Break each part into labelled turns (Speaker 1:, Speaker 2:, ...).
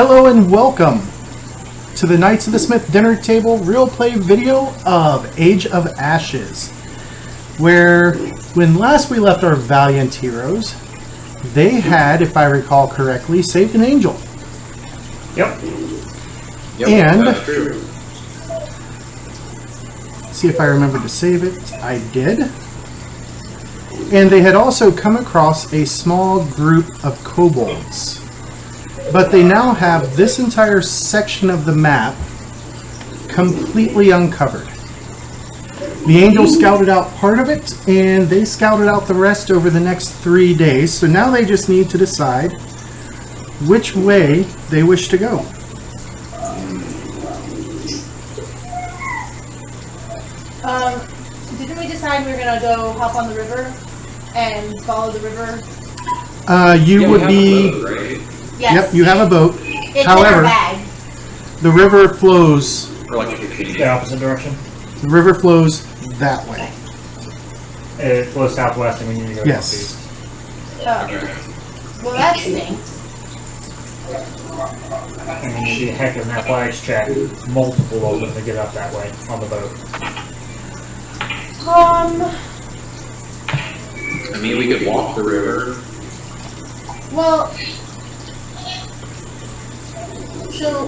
Speaker 1: Hello and welcome to the Knights of the Smith dinner table real play video of Age of Ashes, where when last we left our valiant heroes, they had, if I recall correctly, saved an angel.
Speaker 2: Yep,
Speaker 1: And
Speaker 2: that's true.
Speaker 1: See if I remember to save it. I did. And they had also come across a small group of kobolds. But they now have this entire section of the map completely uncovered. The angels scouted out part of it, and they scouted out the rest over the next 3 days. So now they just need to decide which way they wish to go.
Speaker 3: Didn't we decide we were gonna go hop on the river and follow the river?
Speaker 1: You would be...
Speaker 2: Boat, right?
Speaker 3: Yes.
Speaker 1: Yep, you have a boat.
Speaker 3: It's
Speaker 1: However,
Speaker 3: in our bag.
Speaker 1: the river flows...
Speaker 2: Or like 15.
Speaker 4: The opposite direction.
Speaker 1: The river flows that way.
Speaker 4: It flows southwest and we need to go
Speaker 1: Yes.
Speaker 4: northeast.
Speaker 3: Oh. Well, that stinks.
Speaker 4: And we need a heck of an athletics check, multiple of them to get up that way on the boat.
Speaker 2: I mean, we could walk the river.
Speaker 3: Well, so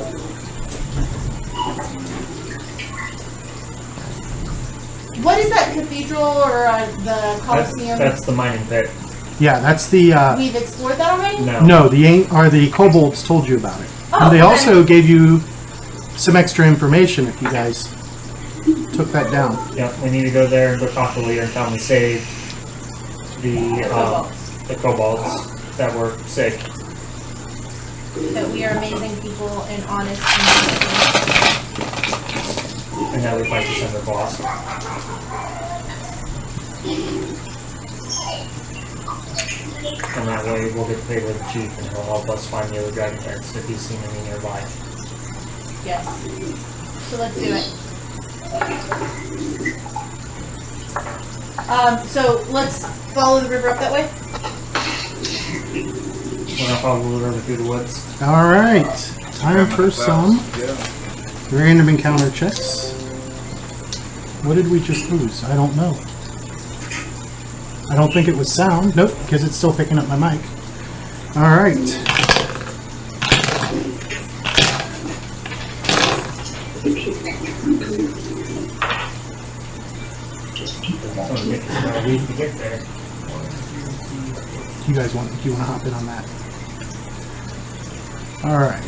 Speaker 3: what is that cathedral or the Colosseum?
Speaker 4: That's the mining pit.
Speaker 1: Yeah, that's the...
Speaker 3: We've explored that already?
Speaker 1: No, the kobolds told you about it.
Speaker 3: Oh,
Speaker 1: And they
Speaker 3: okay.
Speaker 1: also gave you some extra information if you guys took that down.
Speaker 4: Yep, we need to go there and go talk to the leader and tell him to save the kobolds that were sick.
Speaker 3: That we are amazing people and honest and
Speaker 4: And now we fight the Cinderclaws. And that way we'll get paid with the chief and he'll help us find the other dragon heads if he's seen any nearby.
Speaker 3: yes. So let's do it. So let's follow the river up that way.
Speaker 4: We're gonna follow the river through the woods.
Speaker 1: Alright, time for some random encounter checks. What did we just lose? I don't know. I don't think it was sound. Nope, because it's still picking up my mic. Alright.
Speaker 4: We need to get there.
Speaker 1: Do you want to hop in on that? Alright.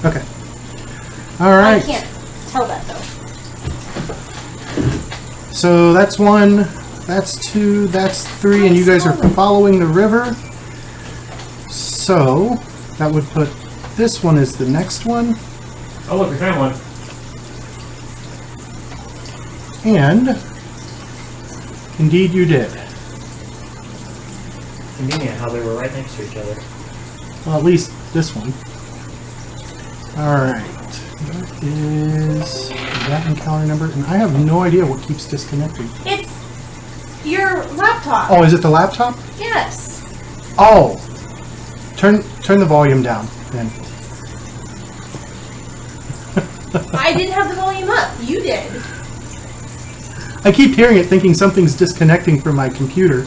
Speaker 1: Okay. Alright.
Speaker 3: I can't tell that though.
Speaker 1: So that's 1, that's 2, that's 3, and you guys are following the river. So that would put this one as the next one.
Speaker 4: Oh look, we found one.
Speaker 1: And indeed you did.
Speaker 4: Convenient how they were right next to each other.
Speaker 1: Well, at least this one. Alright. What is that encounter number? And I have no idea what keeps disconnecting.
Speaker 3: It's your laptop.
Speaker 1: Oh, is it the laptop?
Speaker 3: Yes.
Speaker 1: Oh! Turn the volume down, then.
Speaker 3: I didn't have the volume up. You did.
Speaker 1: I keep hearing it thinking something's disconnecting from my computer.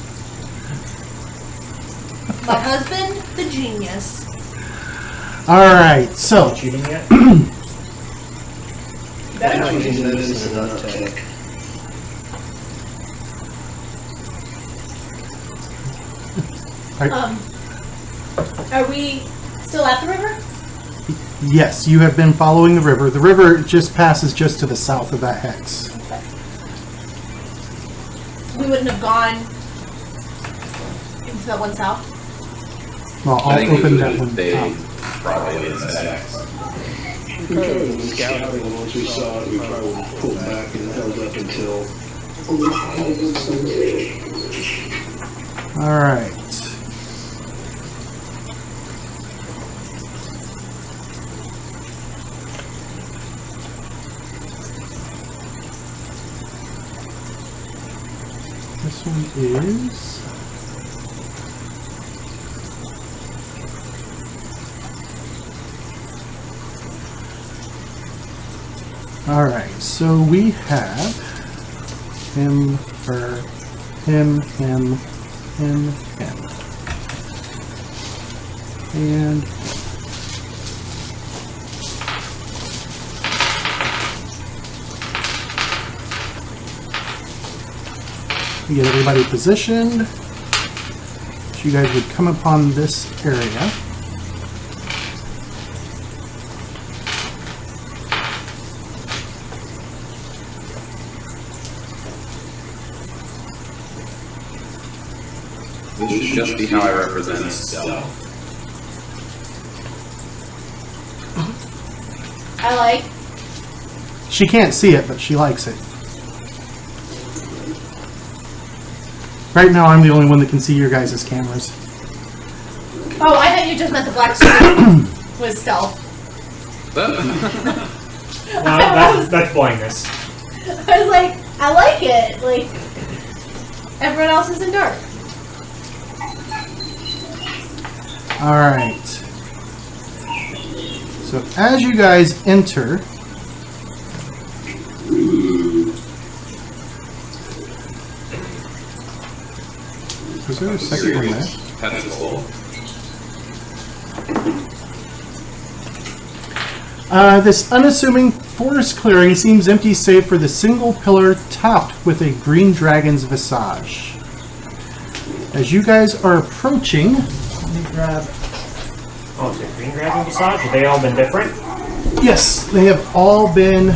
Speaker 3: My husband, the genius.
Speaker 1: Alright, so...
Speaker 4: Cheating yet?
Speaker 3: Are we still at the river?
Speaker 1: Yes, you have been following the river. The river just passes just to the south of that hex.
Speaker 3: Okay. We wouldn't have gone into that one south.
Speaker 1: Well,
Speaker 2: I
Speaker 1: I'll
Speaker 2: think
Speaker 1: open
Speaker 2: we
Speaker 1: that
Speaker 2: would
Speaker 1: one
Speaker 2: stay
Speaker 1: up.
Speaker 2: probably in sex.
Speaker 5: Scouting, once we saw it, we probably pulled back and held up until...
Speaker 1: Alright. This one is... Alright, so we have him, her, him, him, him, him. And we get everybody positioned. So you guys would come upon this area.
Speaker 2: This should just be how I represent Stella.
Speaker 3: I like.
Speaker 1: She can't see it, but she likes it. Right now, I'm the only one that can see your guys' cameras.
Speaker 3: Oh, I thought you just meant the black screen was stealth.
Speaker 4: No, that's blindness.
Speaker 3: I was like, I like it. Like, everyone else is in dark.
Speaker 1: Alright. So as you guys enter, was there a second one there?
Speaker 2: Pedestal.
Speaker 1: This unassuming forest clearing seems empty save for the single pillar topped with a green dragon's visage. As you guys are approaching, let me grab...
Speaker 4: Oh, is it green dragon visage? Have they all been different?
Speaker 1: Yes, they have all been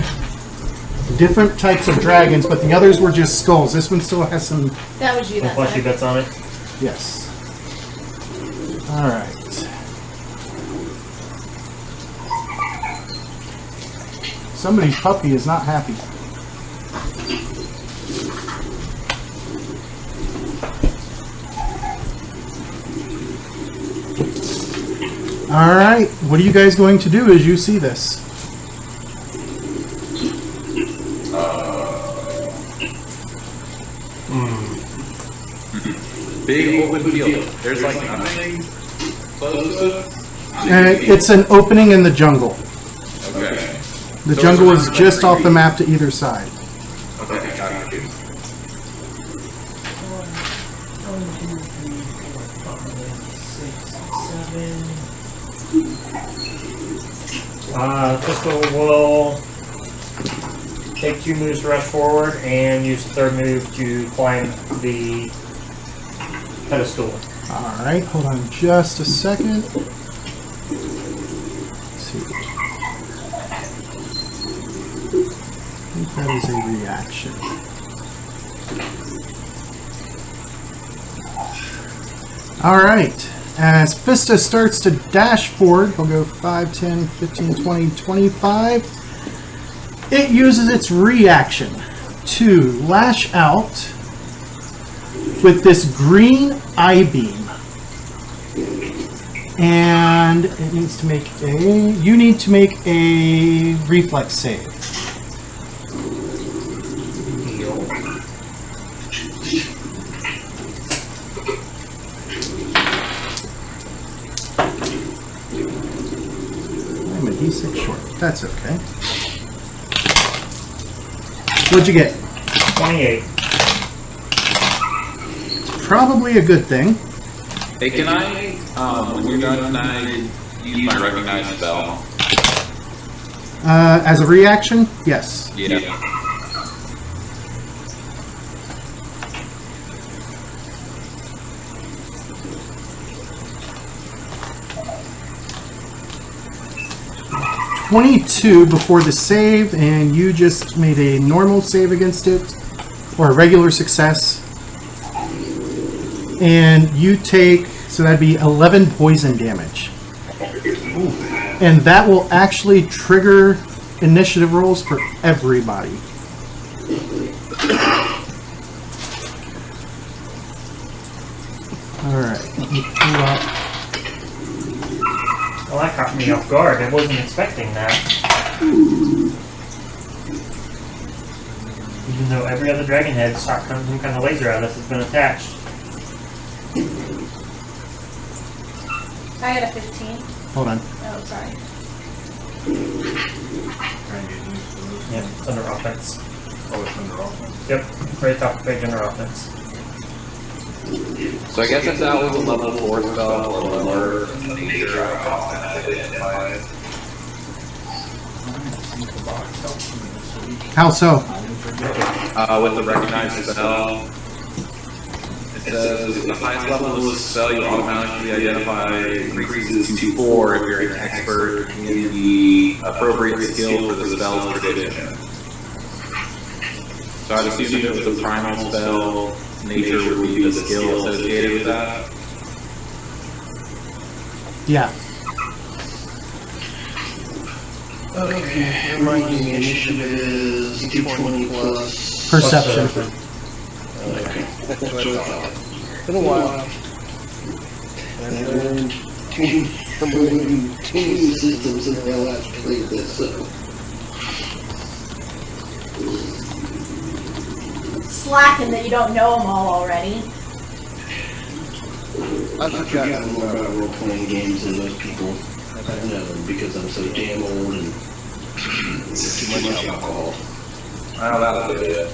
Speaker 1: different types of dragons, but the others were just skulls. This one still has some...
Speaker 3: That was you
Speaker 4: Some
Speaker 3: that
Speaker 4: fleshy
Speaker 3: time.
Speaker 4: bits on it?
Speaker 1: Yes. Alright. Somebody's puppy is not happy. Alright, what are you guys going to do as you see this?
Speaker 2: Big open field. There's like nothing close to it.
Speaker 1: It's an opening in the jungle.
Speaker 2: Okay.
Speaker 1: The
Speaker 2: So
Speaker 1: jungle
Speaker 2: it's
Speaker 1: is
Speaker 2: around
Speaker 1: just
Speaker 2: like
Speaker 1: off the
Speaker 2: green.
Speaker 1: map to either side.
Speaker 2: Okay, got you.
Speaker 4: Crystal will take 2 moves to rush forward and use the 3rd move to climb the pedestal.
Speaker 1: Alright, hold on just a second. Let's see. I think that is a reaction. Alright, as Fista starts to dash forward, he'll go 5, 10, 15, 20, 25. It uses its reaction to lash out with this green eye beam. And it needs to make a... You need to make a reflex save. I'm a D6 short. That's okay. What'd you get?
Speaker 4: 28.
Speaker 1: Probably a good thing.
Speaker 2: Hey, can I, when you're done, can I use my recognize spell?
Speaker 1: As a reaction, yes.
Speaker 2: Yeah.
Speaker 1: 22 before the save, and you just made a normal save against it, or a regular success. And you take, so that'd be 11 poison damage. And that will actually trigger initiative rolls for everybody. Alright, let me pull up.
Speaker 4: Well, that caught me off guard. I wasn't expecting that. Even though every other dragon head shot some kind of laser at us has been attached.
Speaker 3: I had a 15.
Speaker 1: Hold on.
Speaker 3: Oh, sorry.
Speaker 4: Yeah, it's under offense.
Speaker 5: Oh, it's under offense.
Speaker 4: Yep, right top of page under offense.
Speaker 2: So I guess if that was a level 4 spell or lower, the nature of often identify it.
Speaker 1: How so?
Speaker 2: With the recognized spell, it says the highest level of the spell you automatically identify increases to 4 if you're an expert in the appropriate skill for the spell's prediction. So I'd assume if it was a primal spell, nature would be the skill associated with that.
Speaker 1: Yeah.
Speaker 5: Okay, my initiative is D20 plus...
Speaker 1: Perception.
Speaker 5: Okay, that's what I thought.
Speaker 6: Been a while.
Speaker 5: And I learned two systems in the last played this, so...
Speaker 3: Slacking that you don't know them all already.
Speaker 6: I
Speaker 5: I've forgotten more about role-playing games than most people know because I'm so damn old and too much alcohol.
Speaker 2: I know that'll do it.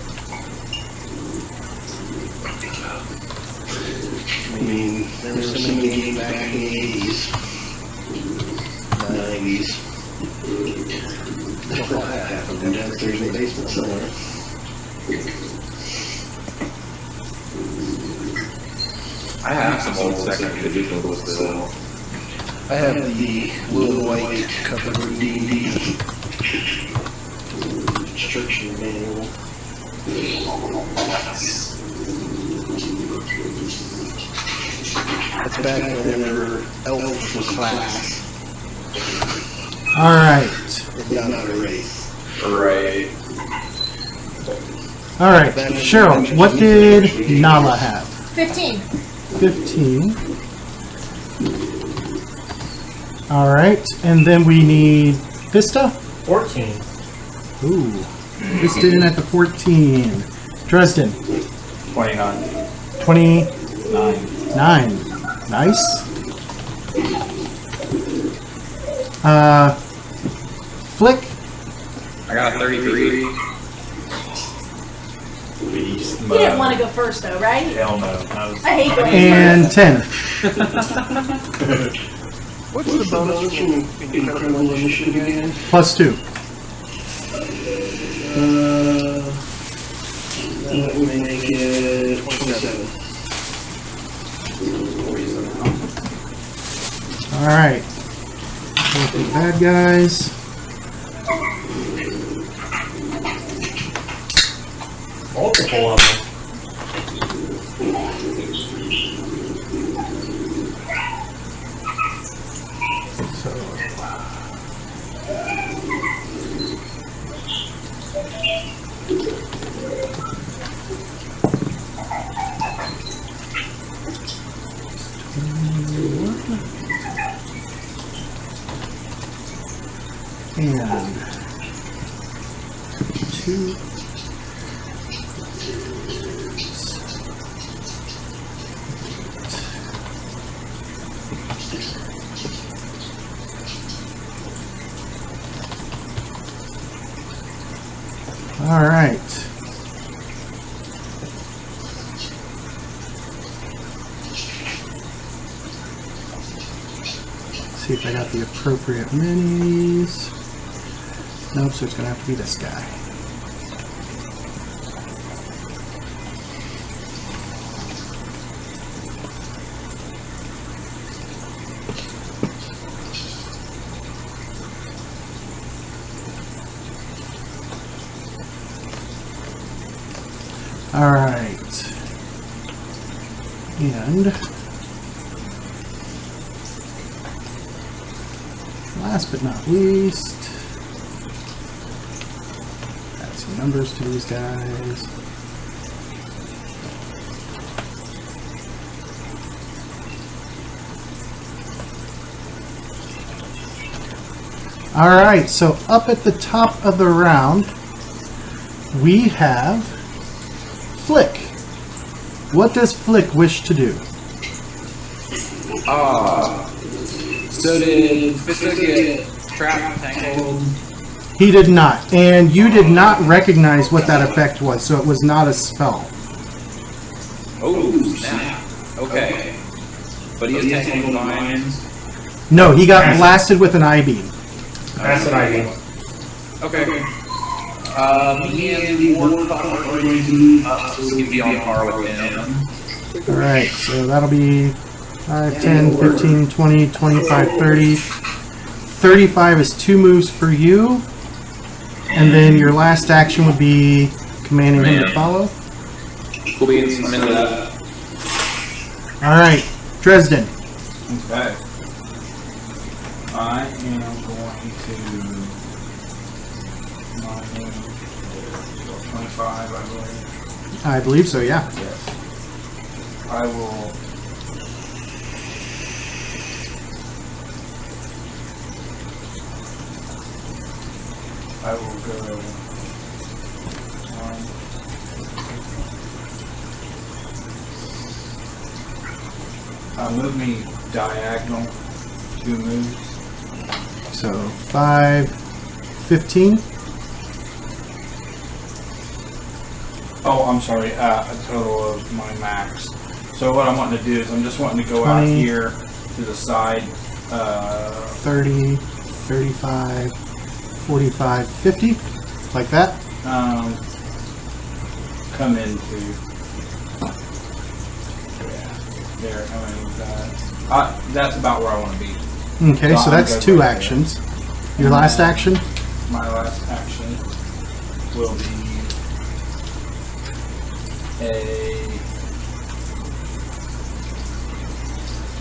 Speaker 5: I mean, there were so many games back in the 80s, 90s. I still have half of them downstairs in the basement somewhere.
Speaker 2: I have some old second edition books still.
Speaker 6: I have the little white cover.
Speaker 5: D&D instruction manual.
Speaker 6: That's back whenever Elf was class.
Speaker 1: Alright.
Speaker 5: It's not a race.
Speaker 2: Right.
Speaker 1: Alright. Cheryl, what did Nala have?
Speaker 3: 15.
Speaker 1: 15. Alright. And then we need Vista?
Speaker 4: 14.
Speaker 1: Ooh. Vista in at the 14. Dresden?
Speaker 2: 29.
Speaker 1: 29. Nice. Flick?
Speaker 2: I got a 33.
Speaker 3: You didn't want to go first, though, right?
Speaker 2: Hell no.
Speaker 3: I hate going
Speaker 1: And
Speaker 3: first.
Speaker 1: 10.
Speaker 6: What's the bonus
Speaker 5: from Incredible Initiative again?
Speaker 1: Plus 2.
Speaker 5: That would make it 27.
Speaker 1: Alright. Look at the bad guys.
Speaker 4: Multiple of them.
Speaker 1: So, and 2. All right. See if I got the appropriate minis. Nope, so it's gonna have to be this guy. All right. And last but not least, add some numbers to these guys. All right, so up at the top of the round, we have Flick. What does Flick wish to do?
Speaker 2: So did Fista get trapped, tangled?
Speaker 1: He did not, and you did not recognize what that effect was, so it was not a spell.
Speaker 2: Oh, snap. Okay. But he is tangled vines.
Speaker 1: No, he got blasted with an I-beam.
Speaker 4: That's an idea.
Speaker 2: Okay. Me and Ward are going to move up so we can be on par with him.
Speaker 1: Alright, so that'll be 5, 10, 15, 20, 25, 30. 35 is 2 moves for you. And then your last action would be commanding him to follow.
Speaker 2: Cool beans, I'm into that.
Speaker 1: Alright, Dresden.
Speaker 7: Okay. I am going to 25, I believe.
Speaker 1: I believe so, yeah.
Speaker 7: Yes. I will. I will go. Move me diagonal 2 moves.
Speaker 1: So 5, 15.
Speaker 7: Oh, I'm sorry. A total of my max. So what I'm wanting to do is I'm just wanting to go
Speaker 1: 20.
Speaker 7: out here to the side.
Speaker 1: 30, 35, 45, 50. Like that.
Speaker 7: Come into. There, I mean, that's about where I want to be.
Speaker 1: Okay, so that's 2 actions. Your last action?
Speaker 7: My last action will be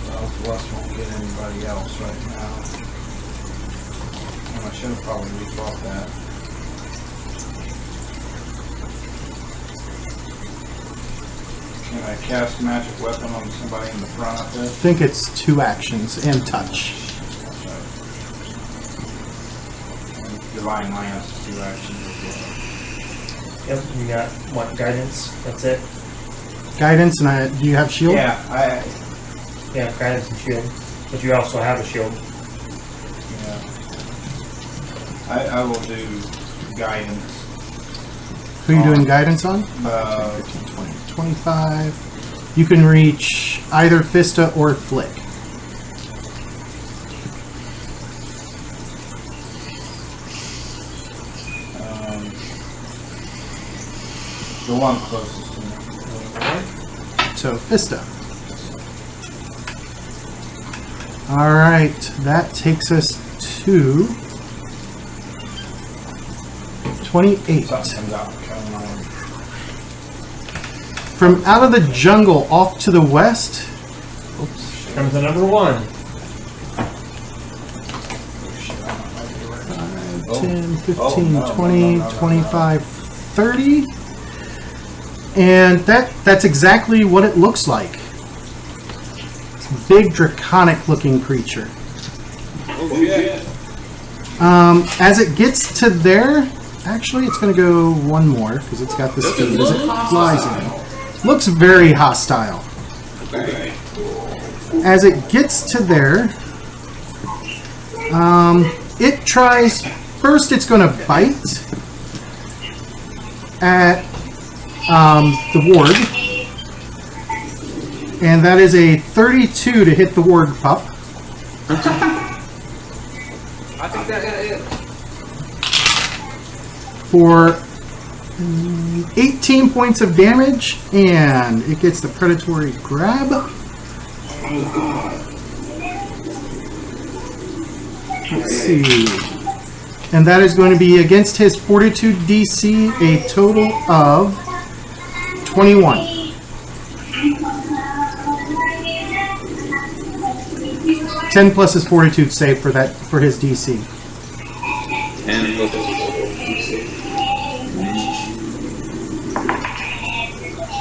Speaker 7: well, Wes won't get anybody else right now. And I should have probably rethought that. Can I cast magic weapon on somebody in the front of
Speaker 1: I
Speaker 7: this?
Speaker 1: think it's 2 actions and touch.
Speaker 7: And Divine Lance, 2 actions as well.
Speaker 4: Yep, you got what, guidance? That's it?
Speaker 1: Guidance, and do you have shield?
Speaker 7: Yeah,
Speaker 4: Yeah, guidance and shield. But you also have a shield.
Speaker 7: I will do guidance.
Speaker 1: Who are you doing guidance on?
Speaker 7: 15,
Speaker 1: 20, 25. You can reach either Fista or Flick.
Speaker 7: The one closest to me.
Speaker 1: So Fista. Alright, that takes us to 28.
Speaker 7: Something comes out coming on.
Speaker 1: From out of the jungle off to the west. Oops.
Speaker 4: Comes the number 1.
Speaker 1: 5, 10, 15, 20, 25, 30. And that's exactly what it looks like. It's a big draconic looking creature.
Speaker 2: Oh, yeah.
Speaker 1: As it gets to there, actually it's going to go one more because it's got the speed as it flies in. Looks very hostile.
Speaker 2: Okay.
Speaker 1: As it gets to there, it tries, first it's going to bite at the ward, and that is a 32 to hit the ward pup.
Speaker 2: I think that hit.
Speaker 1: For 18 points of damage, and it gets the predatory grab. Let's see. And that is going to be against his Fortitude DC, a total of 21. Ten plus his Fortitude save for that for his DC.
Speaker 2: And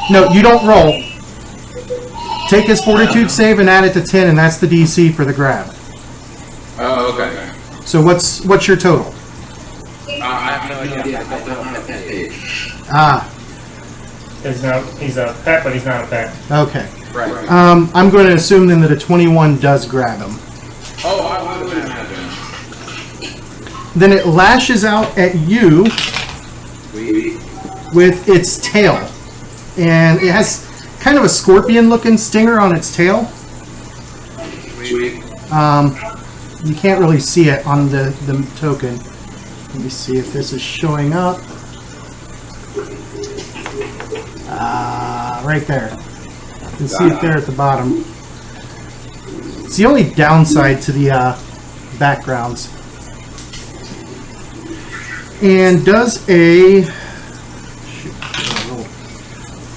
Speaker 1: No, you don't roll. Take his Fortitude save and add it to 10, and that's the DC for the grab.
Speaker 2: oh, okay.
Speaker 1: So what's your total?
Speaker 2: I have no idea. I don't have that page.
Speaker 1: Ah,
Speaker 4: He's a pet, but he's not a pet.
Speaker 1: Okay.
Speaker 2: Right.
Speaker 1: I'm going to assume then that a 21 does grab him.
Speaker 2: Oh, I would imagine.
Speaker 1: Then it lashes out at you with its tail. And it has kind of a scorpion-looking stinger on its tail.
Speaker 2: Sweet.
Speaker 1: You can't really see it on the token. Let me see if this is showing up. Right there. You can see it there at the bottom. It's the only downside to the backgrounds. And does a... Shoot,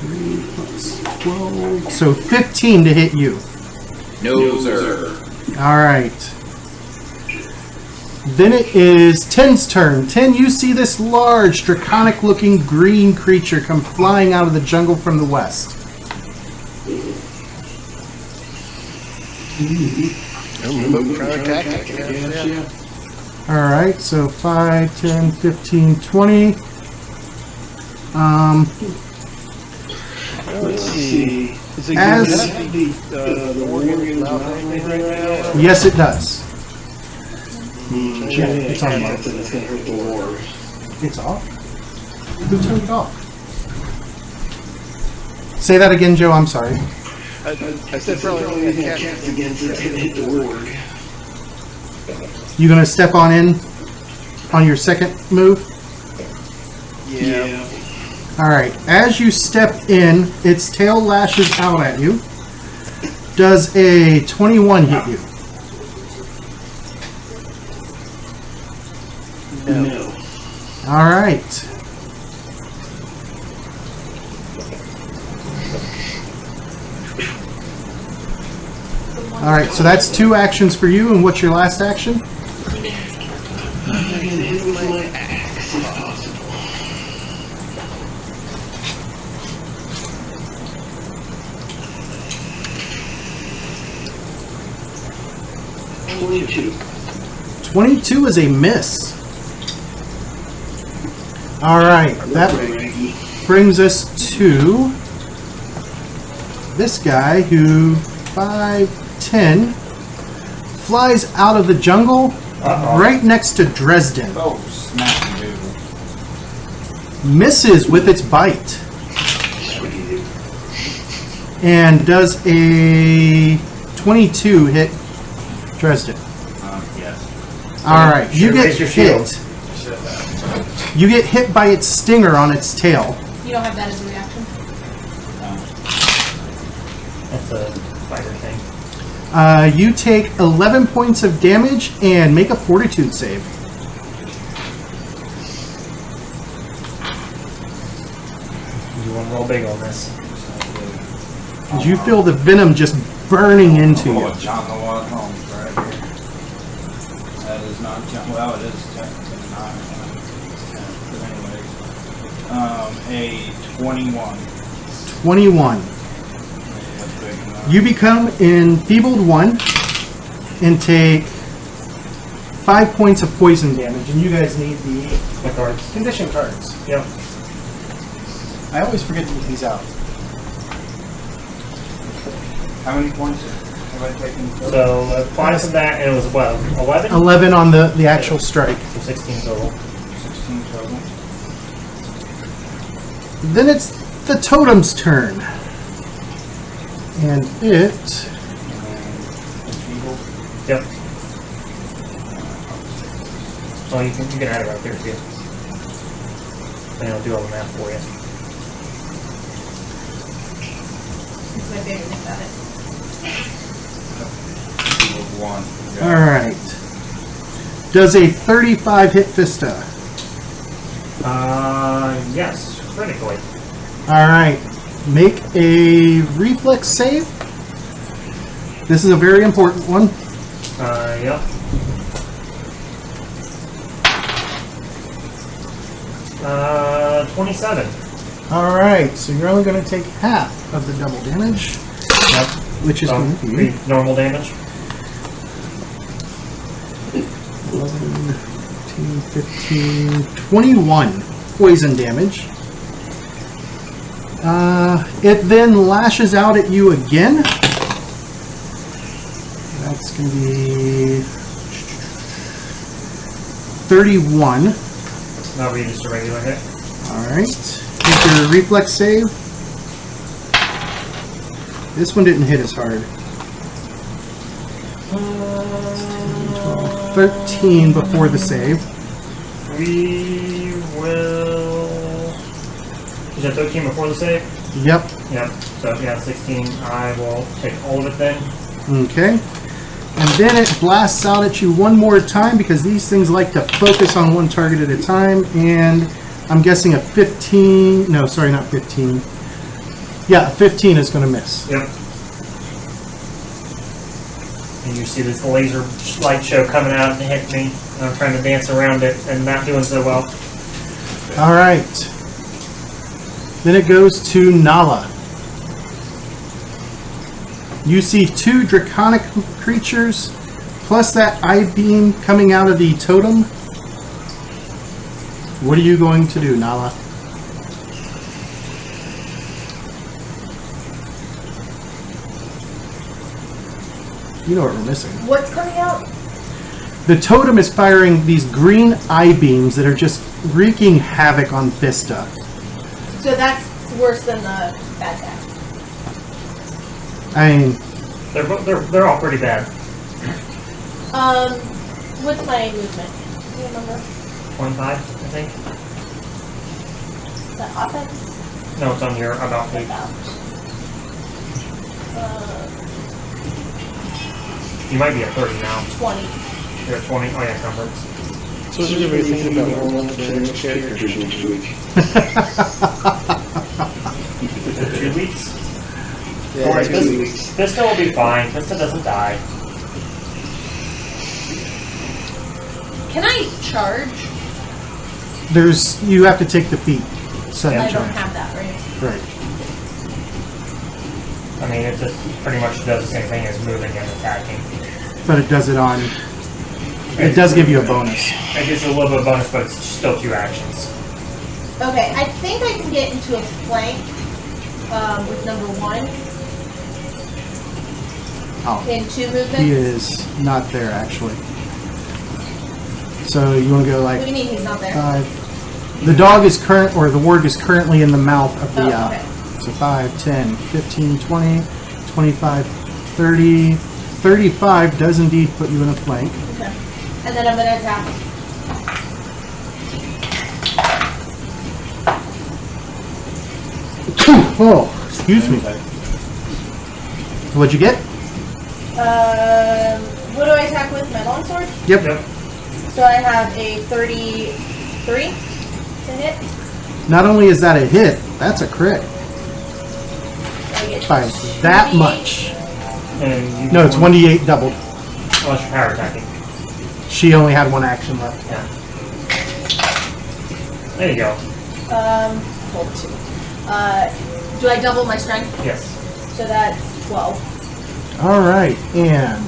Speaker 1: 3 plus 12... So 15 to hit you.
Speaker 2: No, sir.
Speaker 1: Alright. Then it is 10's turn. 10, you see this large, draconic-looking green creature come flying out of the jungle from the west. Alright, so 5, 10, 15, 20.
Speaker 5: Let's see.
Speaker 1: As...
Speaker 5: the warriors right now?
Speaker 1: Yes, it does.
Speaker 5: Yeah, it's on it's going to hurt the war.
Speaker 1: It's off? Who turned it off? Say that again, Joe, I'm sorry.
Speaker 6: I said probably
Speaker 5: Anything that cast against it's going to hit the ward.
Speaker 1: You gonna step on in on your second move?
Speaker 6: Yeah.
Speaker 1: Alright, as you step in, its tail lashes out at you. Does a 21 hit you?
Speaker 5: No.
Speaker 1: Alright. Alright, so that's 2 actions for you, and what's your last action?
Speaker 5: I'm going to hit with my axe if possible. $22.
Speaker 1: 22 is a miss. Alright, that brings us to this guy who 5, 10 flies out of the jungle right next to Dresden.
Speaker 7: Oh, snap, dude.
Speaker 1: Misses with its bite. And does a 22 hit Dresden.
Speaker 7: Yes.
Speaker 1: Alright, you get
Speaker 4: raise your shield.
Speaker 1: hit. You get hit by its stinger on its tail.
Speaker 3: You don't have that as a reaction.
Speaker 4: That's a fighter thing.
Speaker 1: You take 11 points of damage and make a fortitude save.
Speaker 4: You want to roll big on this.
Speaker 1: As you feel the venom just burning into you.
Speaker 7: Oh, John the Wild Holmes right here. That is not John. Well, it is technically not. But anyways, a 21.
Speaker 1: 21.
Speaker 7: That's big enough.
Speaker 1: You become enfeebled 1 and take 5 points of poison damage, and you guys need
Speaker 4: The cards.
Speaker 1: condition cards.
Speaker 4: Yep.
Speaker 1: I always forget to get these out.
Speaker 7: How many points have I taken?
Speaker 4: So 5 of that, and it was what? 11?
Speaker 1: 11 on the actual strike.
Speaker 4: So 16 total.
Speaker 7: 16 total.
Speaker 1: Then it's the totem's turn. And it...
Speaker 4: Yep. Oh, you can add it right there too. And it'll do all the math for you.
Speaker 3: It's my favorite thing about it.
Speaker 7: One.
Speaker 1: Alright. Does a 35 hit Vista?
Speaker 4: Yes, critically.
Speaker 1: Alright. Make a reflex save. This is a very important one.
Speaker 4: Yep. 27.
Speaker 1: Alright, so you're only going to take half of the double damage.
Speaker 4: Yep.
Speaker 1: Which is going to be
Speaker 4: Normal damage.
Speaker 1: 11, 15, 21 poison damage. It then lashes out at you again. That's going to be 31.
Speaker 4: That'll be just a regular hit.
Speaker 1: Alright. Make your reflex save. This one didn't hit as hard. 13 before the save.
Speaker 4: We will... Is that 13 before the save?
Speaker 1: Yep.
Speaker 4: Yep. So, yeah, 16. I will take all of it then.
Speaker 1: Okay. And then it blasts out at you one more time because these things like to focus on one target at a time. And I'm guessing a 15... No, sorry, not 15. Yeah, a 15 is going to miss.
Speaker 4: Yep. And you see this laser light show coming out and hit me. And I'm trying to dance around it and not doing so well.
Speaker 1: Alright. Then it goes to Nala. You see 2 draconic creatures, plus that eye beam coming out of the totem. What are you going to do, Nala? You know what we're missing.
Speaker 3: What's coming out?
Speaker 1: The totem is firing these green eye beams that are just wreaking havoc on Vista.
Speaker 3: So that's worse than the bad guy.
Speaker 1: I mean,
Speaker 4: They're all pretty bad.
Speaker 3: What's my movement? Do you remember?
Speaker 4: 25, I think.
Speaker 3: Is that offense?
Speaker 4: No, it's on your about page.
Speaker 3: About.
Speaker 4: You might be at 30 now.
Speaker 3: 20.
Speaker 4: You're at 20. Oh yeah, conference.
Speaker 5: So is everybody thinking about rolling up their next characters next week?
Speaker 4: 2 weeks?
Speaker 5: Yeah, 2 weeks.
Speaker 4: Vista will be fine. Vista doesn't die.
Speaker 3: Can I charge?
Speaker 1: you have to take the feat. Sudden
Speaker 3: I don't
Speaker 1: charge.
Speaker 3: have that, right?
Speaker 1: Right.
Speaker 4: I mean, it just pretty much does the same thing as moving and attacking.
Speaker 1: But it does it on... It does give you a bonus.
Speaker 4: It gives you a little bit of bonus, but it's still 2 actions.
Speaker 3: Okay, I think I can get into a flank with number 1
Speaker 1: Oh,
Speaker 3: in 2 movements.
Speaker 1: he is not there, actually. So you want to go
Speaker 3: What do you
Speaker 1: like
Speaker 3: mean he's not there?
Speaker 1: 5... The dog is current, or the warg is currently in the mouth of the...
Speaker 3: Oh, okay.
Speaker 1: So 5, 10, 15, 20, 25, 30... 35 does indeed put you in a flank.
Speaker 3: Okay. And then I'm going to attack.
Speaker 1: Oh, excuse me. What'd you get?
Speaker 3: What do I attack with? My longsword?
Speaker 1: Yep.
Speaker 3: So I have a 33 to hit.
Speaker 1: Not only is that a hit, that's a crit.
Speaker 3: I get
Speaker 1: By that
Speaker 3: 2d8.
Speaker 1: much.
Speaker 4: And you
Speaker 1: No, it's 1d8 doubled.
Speaker 4: Unless you're power attacking.
Speaker 1: She only had 1 action left.
Speaker 4: Yeah. There you go.
Speaker 3: Hold 2. Do I double my strength?
Speaker 4: Yes.
Speaker 3: So that's 12.
Speaker 1: Alright, and...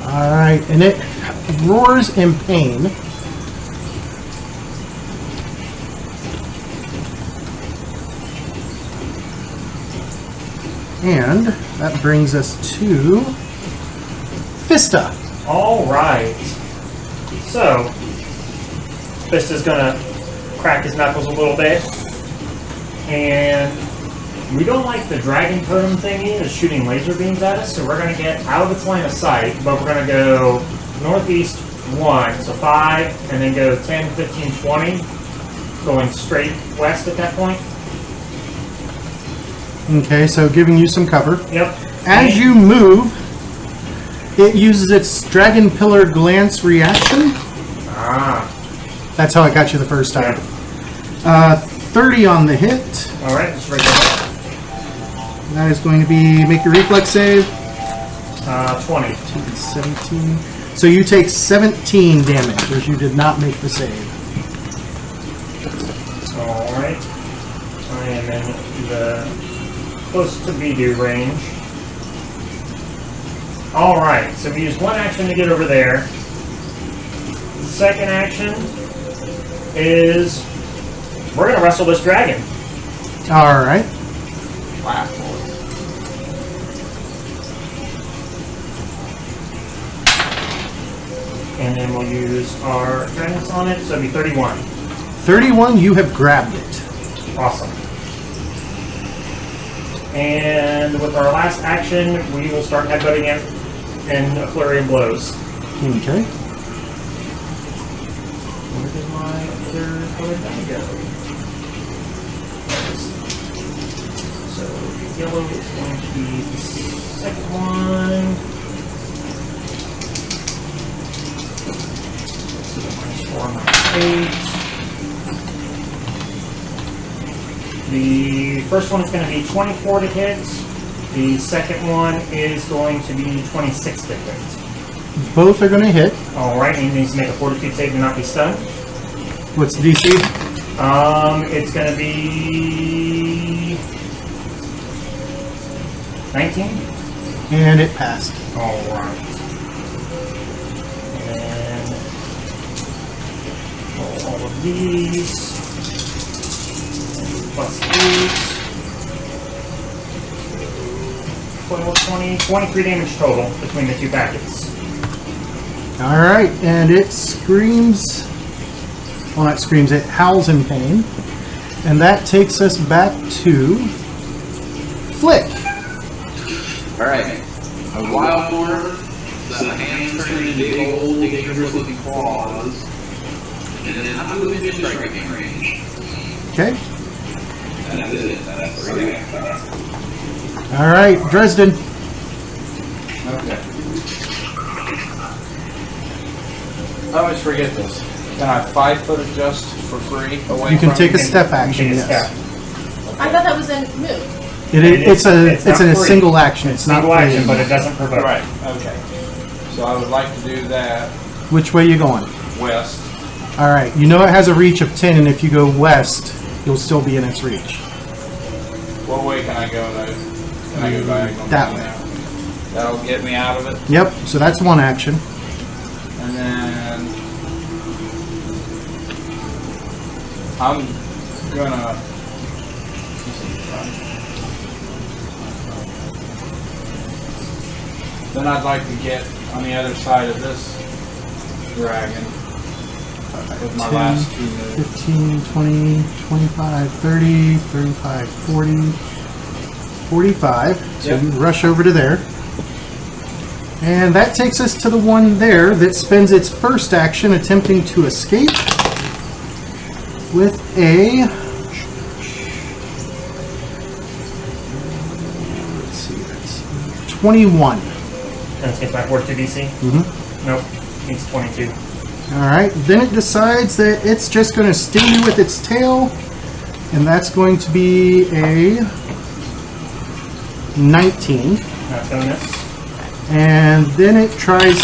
Speaker 1: Alright, and it roars in pain. And that brings us to Vista.
Speaker 4: Alright. So, Vista's gonna crack his knuckles a little bit. And we don't like the dragon totem thingy that's shooting laser beams at us, so we're gonna get out of its line of sight, but we're gonna go northeast 1, so 5, and then go 10, 15, 20, going straight west at that point.
Speaker 1: Okay, so giving you some cover.
Speaker 4: Yep.
Speaker 1: As you move, it uses its Dragon Pillar Glance reaction.
Speaker 4: Ah.
Speaker 1: That's how it got you the first time. 30 on the hit.
Speaker 4: Alright, just right there.
Speaker 1: That is going to be, make your reflex save.
Speaker 4: 20.
Speaker 1: 17. So you take 17 damage as you did not make the save.
Speaker 4: Alright. I am in the close to be-do range. Alright, so we use one action to get over there. Second action is we're going to wrestle this dragon.
Speaker 1: Alright.
Speaker 7: Wow.
Speaker 4: And then we'll use our guidance on it, so it'll be 31.
Speaker 1: 31, you have grabbed it.
Speaker 4: Awesome. And with our last action, we will start headbutting it in a flurry of blows.
Speaker 1: Okay.
Speaker 4: Where did my other colored die go? So yellow is going to be the second one. So -4, -8. The first one is going to be 24 to hit. The second one is going to be 26 to hit.
Speaker 1: Both are going to hit.
Speaker 4: Alright, and he needs to make a fortitude save to not be stunned.
Speaker 1: What's the DC?
Speaker 4: It's going to be 19.
Speaker 1: And it passed.
Speaker 4: Alright. And roll all of these. Plus 8. 12, 20, 23 damage total between the two packets.
Speaker 1: Alright, and it screams. Well, not screams, it howls in pain. And that takes us back to Flick.
Speaker 2: Alright. A wild form, the hands turn into big old dangerous looking claws. And then I'm within striking range.
Speaker 1: Okay.
Speaker 2: That's it. That's the reaction.
Speaker 1: Alright, Dresden.
Speaker 7: Okay. I always forget this. Can I 5-foot adjust for free away
Speaker 1: You can
Speaker 7: from
Speaker 1: take a
Speaker 7: it?
Speaker 1: step
Speaker 4: You
Speaker 1: action,
Speaker 4: take a
Speaker 1: yes.
Speaker 4: step.
Speaker 3: I thought that was a move.
Speaker 1: It's
Speaker 4: It's not
Speaker 1: a
Speaker 4: free.
Speaker 1: single action. It's not
Speaker 4: Single action,
Speaker 1: free.
Speaker 4: but it doesn't provoke.
Speaker 7: Right, okay. So I would like to do that
Speaker 1: Which way you going?
Speaker 7: west.
Speaker 1: Alright, you know it has a reach of 10, and if you go west, you'll still be in its reach.
Speaker 7: What way can I go though? Can I go diagonal?
Speaker 1: That way.
Speaker 7: That'll get me out of it.
Speaker 1: Yep, so that's one action.
Speaker 7: And then I'm gonna then I'd like to get on the other side of this dragon with my
Speaker 1: 10,
Speaker 7: last 2 moves.
Speaker 1: 15, 20, 25, 30, 35, 40, 45. So
Speaker 7: Yep.
Speaker 1: you rush over to there. And that takes us to the one there that spends its first action attempting to escape with a... Let's see, that's 21.
Speaker 4: Let's get back forward to DC.
Speaker 1: Mhm.
Speaker 4: Nope. Needs 22.
Speaker 1: Alright, then it decides that it's just going to sting you with its tail, and that's going to be a 19.
Speaker 4: That's gonna miss.
Speaker 1: And then it tries...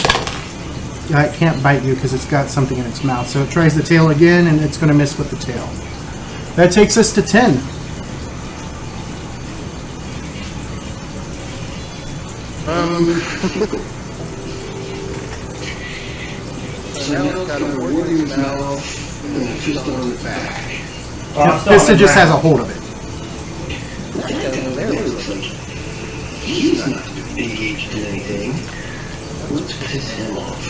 Speaker 1: It can't bite you because it's got something in its mouth, so it tries the tail again, and it's going to miss with the tail. That takes us to 10.
Speaker 6: So now it's got a wood in his mouth and a fist on the back.
Speaker 4: Oh, I'm still
Speaker 1: Vista
Speaker 4: on the
Speaker 1: just has a
Speaker 4: ground.
Speaker 1: hold of it.
Speaker 6: That guy over there looks like he's not engaged in anything. Let's piss him off.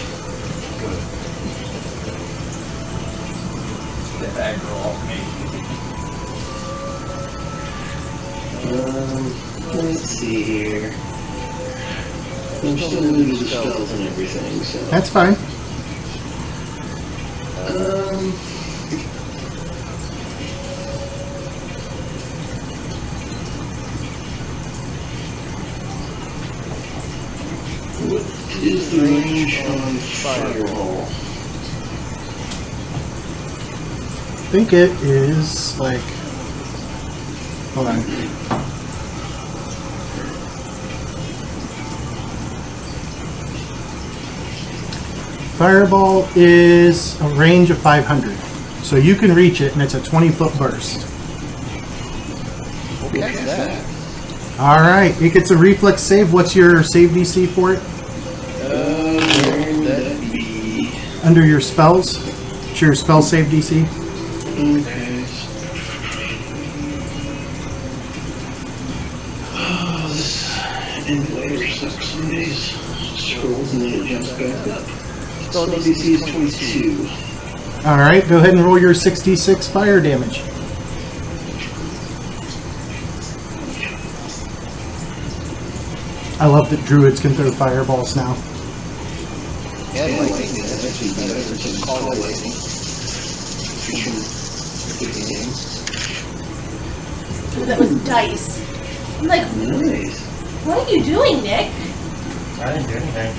Speaker 7: Get that girl off me.
Speaker 6: Let's see here. I'm still losing spells and everything, so.
Speaker 1: That's fine.
Speaker 6: What is the range on Fireball?
Speaker 1: I think it is like... Hold on. Fireball is a range of 500. So you can reach it, and it's a 20-foot burst.
Speaker 6: Okay, that.
Speaker 1: Alright, it gets a reflex save. What's your save DC for it?
Speaker 5: Where would that be?
Speaker 1: Under your spells? It's your spell save DC?
Speaker 5: Okay. Oh, this emulator sucks some days. Scrolls and then it jumps back up. Spell DC is 22.
Speaker 1: Alright, go ahead and roll your 66 fire damage. I love that druids can throw fireballs now.
Speaker 6: Yeah, lightning. That's actually better. Just call it lightning.
Speaker 3: That was dice. I'm like,
Speaker 5: Nice.
Speaker 3: what are you doing, Nick?
Speaker 4: I didn't do anything.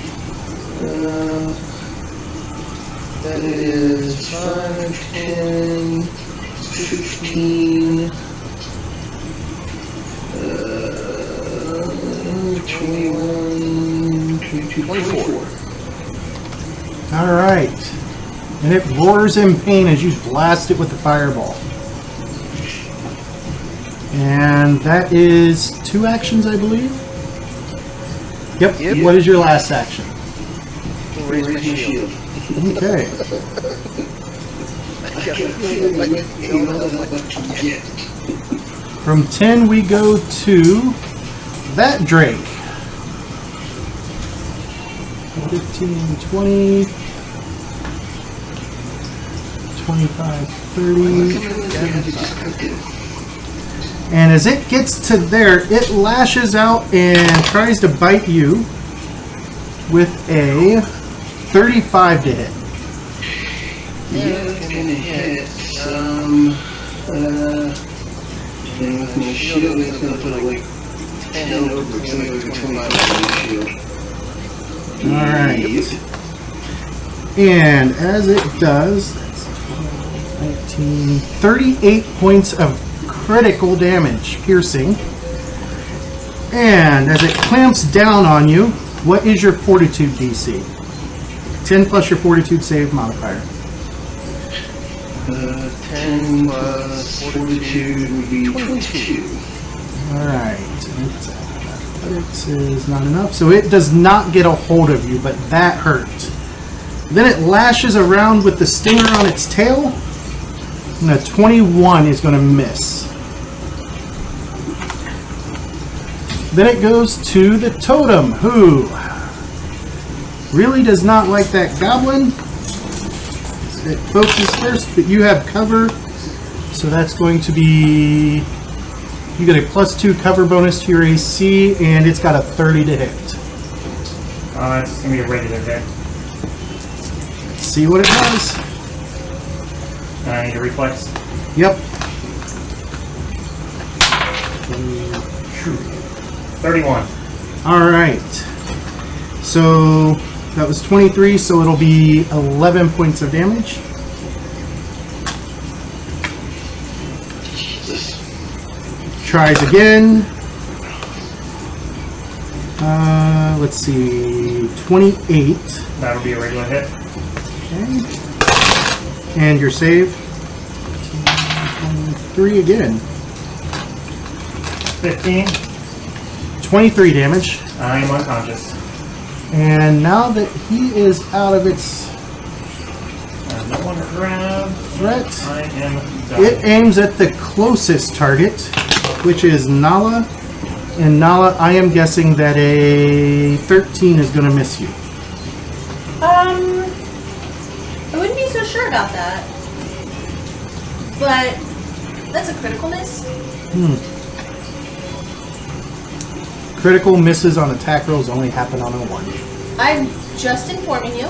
Speaker 5: That is 5, 10, 15, 21, 22, 24.
Speaker 1: Alright. And it roars in pain as you blast it with the fireball. And that is 2 actions, I believe? Yep. What is your last action?
Speaker 5: Raise my shield.
Speaker 1: Okay. From 10 we go to that Drake. 15, 20, 25, 30. And as it gets to there, it lashes out and tries to bite you with a 35 to hit.
Speaker 5: Yeah, that's gonna hit. And with my shield, it's gonna put it like 10 over, because I'm going to 25 on my shield.
Speaker 1: Alright. And as it does, that's 19, 38 points of critical damage, piercing. And as it clamps down on you, what is your fortitude DC? 10 plus your fortitude save modifier.
Speaker 5: 10 plus 42 would be 22.
Speaker 1: Alright. Athletics is not enough, so it does not get a hold of you, but that hurt. Then it lashes around with the stinger on its tail, and a 21 is going to miss. Then it goes to the totem, who really does not like that goblin. It focuses first, but you have cover, so that's going to be... You get a +2 cover bonus to your AC, and it's got a 30 to hit.
Speaker 4: It's going to be a regular hit.
Speaker 1: Let's see what it does.
Speaker 4: I need a reflex.
Speaker 1: Yep.
Speaker 4: 31.
Speaker 1: Alright. So that was 23, so it'll be 11 points of damage. Tries again. Let's see. 28.
Speaker 4: That'll be a regular hit.
Speaker 1: Okay. And your save. 3 again.
Speaker 4: 15.
Speaker 1: 23 damage.
Speaker 4: I am unconscious.
Speaker 1: And now that he is out of its
Speaker 4: No one around.
Speaker 1: threat,
Speaker 4: I am done.
Speaker 1: it aims at the closest target, which is Nala. And Nala, I am guessing that a 13 is going to miss you.
Speaker 3: I wouldn't be so sure about that. But that's a critical miss.
Speaker 1: Critical misses on attack rolls only happen on a 1.
Speaker 3: I'm just informing you.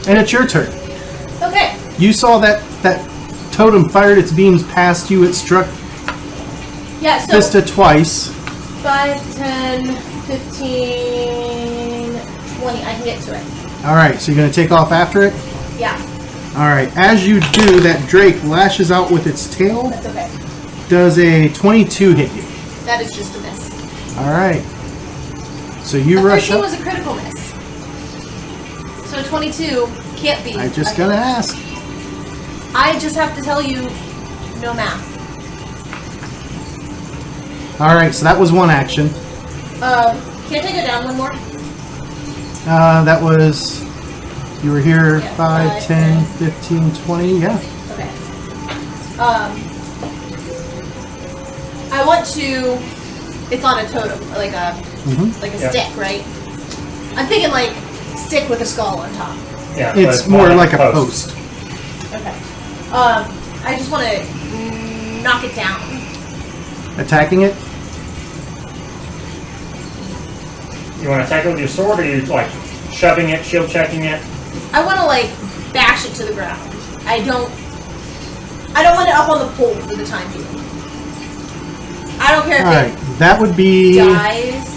Speaker 1: And it's your turn.
Speaker 3: Okay.
Speaker 1: You saw that totem fired its beams past you. It struck
Speaker 3: Yeah, so
Speaker 1: Vista twice.
Speaker 3: 5, 10, 15, 20. I can get to it.
Speaker 1: Alright, so you're going to take off after it?
Speaker 3: Yeah,
Speaker 1: Alright, as you do, that Drake lashes out with its tail.
Speaker 3: that's okay.
Speaker 1: Does a 22 hit you?
Speaker 3: That is just a miss.
Speaker 1: Alright. So you
Speaker 3: A
Speaker 1: rush
Speaker 3: 13
Speaker 1: up.
Speaker 3: was a critical miss. So a 22 can't be.
Speaker 1: I just gotta ask.
Speaker 3: I just have to tell you, no math.
Speaker 1: Alright, so that was one action.
Speaker 3: Can't I go down one more?
Speaker 1: That was... You were here
Speaker 3: Yeah,
Speaker 1: 5, 10, 15, 20, yeah.
Speaker 3: Okay. I want to... It's on a totem, like a
Speaker 4: Yeah.
Speaker 3: stick, right? I'm thinking like stick with a skull on top.
Speaker 4: Yeah, but
Speaker 1: It's more like a post.
Speaker 3: Okay. I just want to knock it down.
Speaker 1: Attacking it?
Speaker 4: You want to attack it with your sword, or are you like shoving it, shield checking it?
Speaker 3: I want to like bash it to the ground. I don't want it up on the pole for the time being. I don't care if
Speaker 1: Alright, that would be...
Speaker 3: it dies.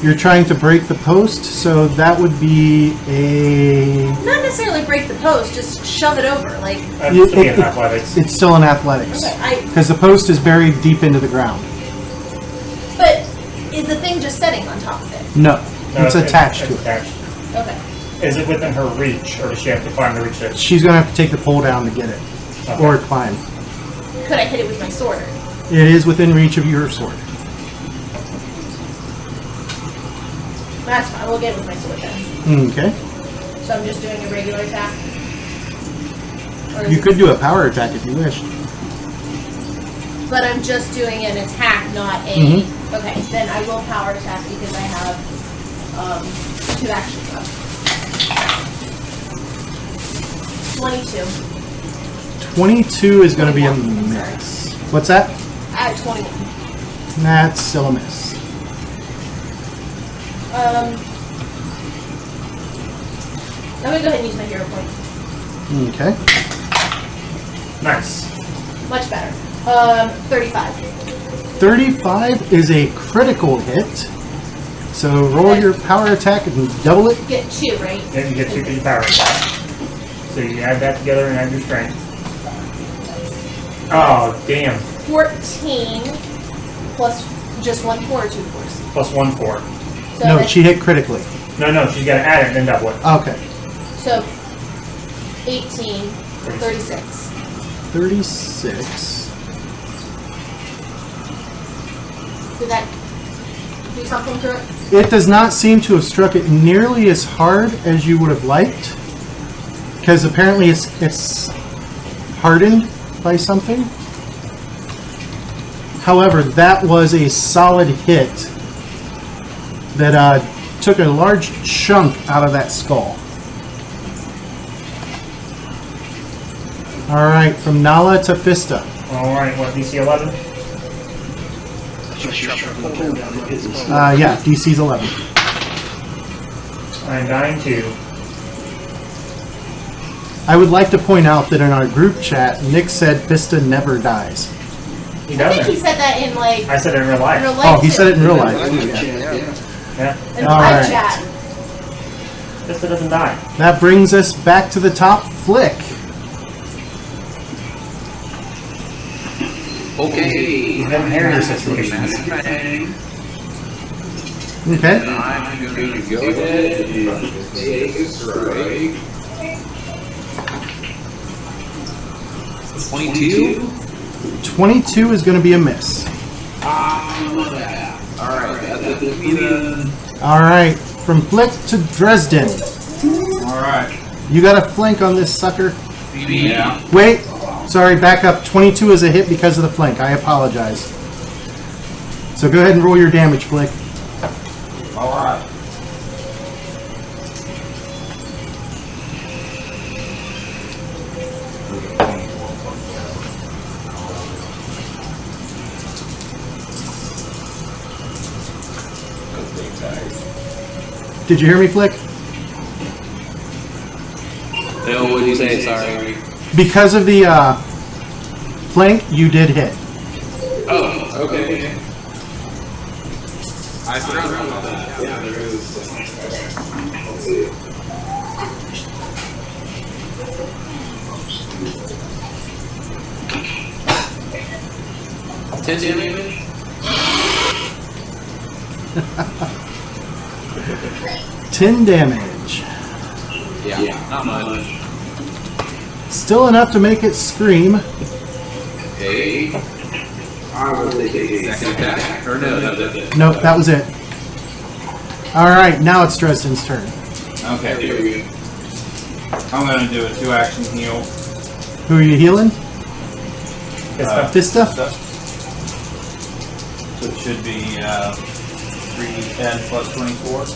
Speaker 1: You're trying to break the post, so that would be a...
Speaker 3: Not necessarily break the post, just shove it over. Like,
Speaker 4: That's to be in athletics.
Speaker 1: It's still in athletics.
Speaker 3: okay,
Speaker 1: Because the post is buried deep into the ground.
Speaker 3: but is the thing just setting on top of it?
Speaker 1: No,
Speaker 4: No,
Speaker 1: it's attached to
Speaker 4: it's
Speaker 1: it.
Speaker 4: attached.
Speaker 3: Okay.
Speaker 4: Is it within her reach, or does she have to climb to reach it?
Speaker 1: She's going to have to take the pole down to get it.
Speaker 4: Okay.
Speaker 1: Or climb.
Speaker 3: Could I hit it with my sword?
Speaker 1: It is within reach of your sword.
Speaker 3: That's fine. We'll get it with my sword then.
Speaker 1: Okay.
Speaker 3: So I'm just doing a regular attack. Or is
Speaker 1: You
Speaker 3: it-
Speaker 1: could do a power attack if you wished.
Speaker 3: But I'm just doing an attack, not a.
Speaker 1: Mhm.
Speaker 3: Okay, then I will power attack because I have 2 actions left. 22.
Speaker 1: 22 is going to be a
Speaker 3: 21,
Speaker 1: miss. What's that?
Speaker 3: I had 21.
Speaker 1: That's still a miss.
Speaker 3: I'm gonna go ahead and use my hero point.
Speaker 1: Okay.
Speaker 4: Nice.
Speaker 3: Much better. 35.
Speaker 1: 35 is a critical hit. So roll your power attack and double it.
Speaker 3: Get 2, right?
Speaker 4: Then you get 2 for your power attack. So you add that together and add your strength. Oh, damn.
Speaker 3: 14 plus just 1 4 or 2 4s.
Speaker 4: Plus 1 4.
Speaker 3: So
Speaker 1: No,
Speaker 3: that's-
Speaker 1: she hit critically.
Speaker 4: No, she's got to add it and then double it.
Speaker 1: Okay.
Speaker 3: So 18, 36.
Speaker 1: 36.
Speaker 3: Did that do something to it?
Speaker 1: It does not seem to have struck it nearly as hard as you would have liked. Because apparently it's hardened by something. However, that was a solid hit that took a large chunk out of that skull. Alright, from Nala to Fista.
Speaker 4: Alright, what, DC 11?
Speaker 5: Just shove the pole down and hit this.
Speaker 1: Yeah, DC's 11.
Speaker 4: I'm dying too.
Speaker 1: I would like to point out that in our group chat, Nick said Fista never dies.
Speaker 4: He
Speaker 3: I think he
Speaker 4: doesn't.
Speaker 3: said that in like
Speaker 4: I said it in real life.
Speaker 3: real life.
Speaker 1: Oh, he
Speaker 3: too.
Speaker 1: said it in real life.
Speaker 4: Yeah.
Speaker 3: In
Speaker 1: All
Speaker 3: live
Speaker 1: right.
Speaker 3: chat.
Speaker 4: Vista doesn't die.
Speaker 1: That brings us back to the top. Flick.
Speaker 2: Okay.
Speaker 4: He's been in hairier situations.
Speaker 1: Okay.
Speaker 2: I'm going to go ahead and take a strike. 22?
Speaker 1: 22 is going to be a miss.
Speaker 2: Alright, that's it.
Speaker 1: Alright, from Flick to Dresden.
Speaker 7: Alright.
Speaker 1: You got a flank on this sucker.
Speaker 7: Yeah.
Speaker 1: Wait, sorry, back up. 22 is a hit because of the flank. I apologize. So go ahead and roll your damage, Flick.
Speaker 7: Alright.
Speaker 1: Did you hear me, Flick?
Speaker 2: No, what did you say? Sorry.
Speaker 1: Because of the flank, you did hit.
Speaker 2: Oh, okay. I forgot about that. Yeah, there is. Let's see. Ten damage?
Speaker 1: 10 damage.
Speaker 2: Yeah, not much.
Speaker 1: Still enough to make it scream.
Speaker 2: Okay.
Speaker 5: I will take a
Speaker 2: Second attack? Or no, that's it.
Speaker 1: Nope, that was it. Alright, now it's Dresden's turn.
Speaker 7: Okay.
Speaker 5: There we go.
Speaker 7: I'm gonna do a 2-action heal.
Speaker 1: Who are you healing?
Speaker 4: Vista.
Speaker 1: Vista?
Speaker 7: So it should be 310 plus 24.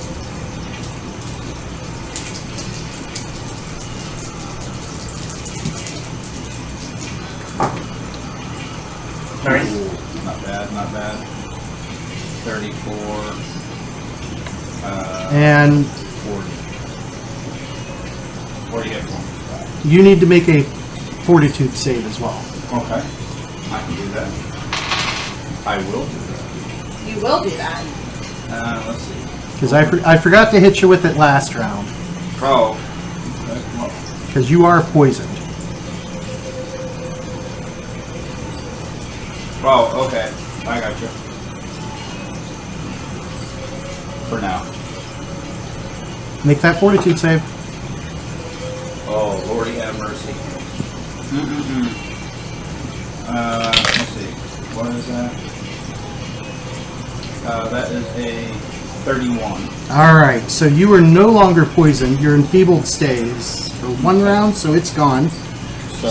Speaker 4: Nice.
Speaker 7: Not bad, not bad. 34.
Speaker 1: And
Speaker 7: 40. 40 hit points.
Speaker 1: you need to make a fortitude save as well.
Speaker 7: Okay. I can do that. I will do that.
Speaker 3: You will do that.
Speaker 7: Let's see.
Speaker 1: Because I forgot to hit you with it last round.
Speaker 7: Oh. Okay, well,
Speaker 1: Because you are poisoned.
Speaker 7: oh, okay. I got you. For now.
Speaker 1: Make that fortitude save.
Speaker 7: Oh, Lordy have mercy. Let's see. What is that? That is a 31.
Speaker 1: Alright, so you are no longer poisoned. Your enfeebled stays for 1 round, so it's gone.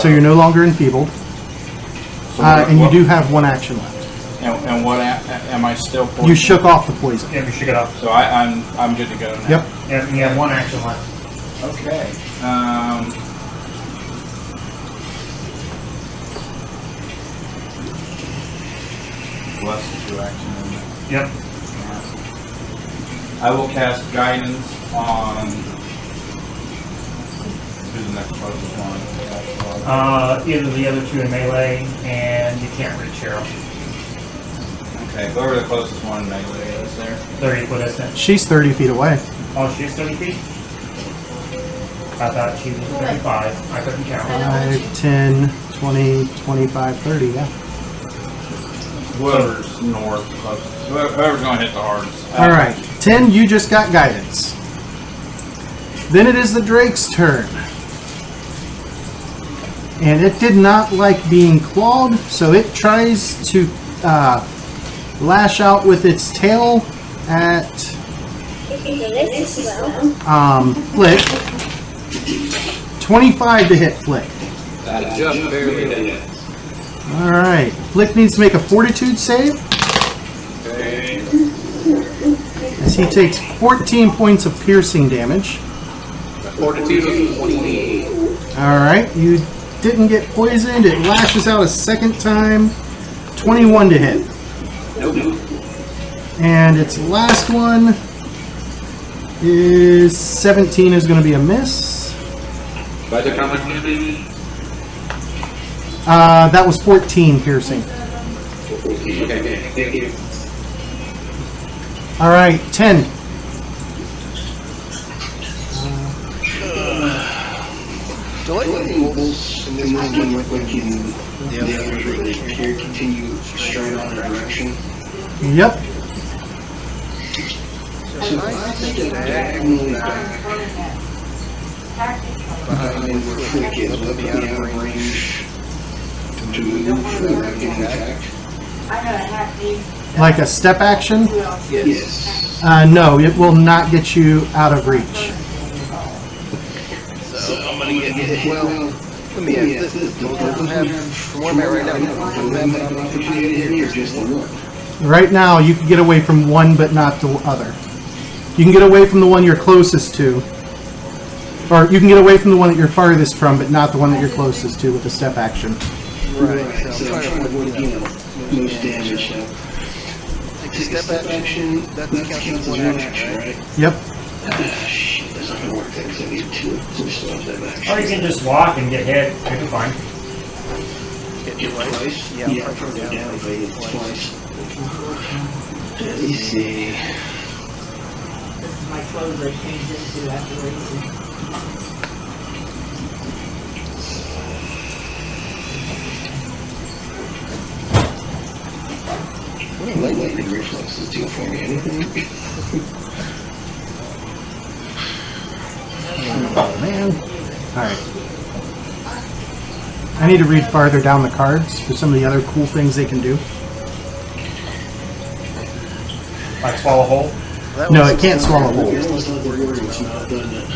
Speaker 1: So you're no longer enfeebled. And you do have 1 action left.
Speaker 7: And what am I still poisoned?
Speaker 1: You shook off the poison.
Speaker 4: Yeah, we shook it off.
Speaker 7: So I'm good to go now.
Speaker 1: Yep.
Speaker 4: Yeah, you have 1 action left.
Speaker 7: Okay. Plus the 2 action.
Speaker 4: Yep.
Speaker 7: I will cast guidance on. Who's the next closest one?
Speaker 4: Either the other 2 in melee, and you can't reach Cheryl.
Speaker 7: Okay, whoever the closest one in melee is there.
Speaker 4: 30 foot distance.
Speaker 1: She's 30 feet away.
Speaker 4: Oh, she's 30 feet? I thought she was 35. I couldn't count.
Speaker 1: 5, 10, 20, 25, 30, yeah.
Speaker 7: Whoever's north closest. Whoever's going to hit the hardest.
Speaker 1: Alright, 10, you just got guidance. Then it is the Drake's turn. And it did not like being clawed, so it tries to lash out with its tail at Flick. 25 to hit Flick.
Speaker 2: That just barely hit.
Speaker 1: Alright, Flick needs to make a fortitude save
Speaker 2: Okay.
Speaker 1: as he takes 14 points of piercing damage.
Speaker 2: Fortitude of 28.
Speaker 1: Alright, you didn't get poisoned. It lashes out a second time. 21 to hit.
Speaker 2: Nope.
Speaker 1: And its last one is 17 is going to be a miss.
Speaker 2: By the how much damage?
Speaker 1: That was 14 piercing.
Speaker 2: Okay, thank you.
Speaker 1: Alright, 10.
Speaker 6: Do I
Speaker 5: Lightning bolts in this game look like in the others where they appear continue straight on direction?
Speaker 1: Yep.
Speaker 5: So if I step diagonally back behind where Flick is, will it be out of range to move without getting attacked?
Speaker 1: Like a step action?
Speaker 5: Yes.
Speaker 1: No, it will not get you out of reach.
Speaker 6: So I'm gonna get hit. Well, let me ask this. Doesn't have, from where I'm at right now,
Speaker 5: Do I have an opportunity to hit or just the one?
Speaker 1: Right now, you can get away from one, but not the other. You can get away from the one you're closest to. Or you can get away from the one that you're farthest from, but not the one that you're closest to with a step action.
Speaker 6: Right,
Speaker 5: So I'm trying to avoid, most damage.
Speaker 6: take the step action, that counts as one action, right?
Speaker 1: Yep.
Speaker 5: Shit, that's not gonna work there because I need two step action.
Speaker 4: Or you can just walk and get hit. It'll be fine.
Speaker 6: Hit twice?
Speaker 5: Yeah, I'll probably go down if I hit twice. Let me see.
Speaker 8: My clothes I changed into after racing.
Speaker 5: What do lightning reflexes do for me? Anything?
Speaker 1: Oh, man. Alright. I need to read farther down the cards for some of the other cool things they can do.
Speaker 4: Like swallow whole.
Speaker 1: No, it can't swallow whole.
Speaker 5: It almost like the wording's not, doesn't it?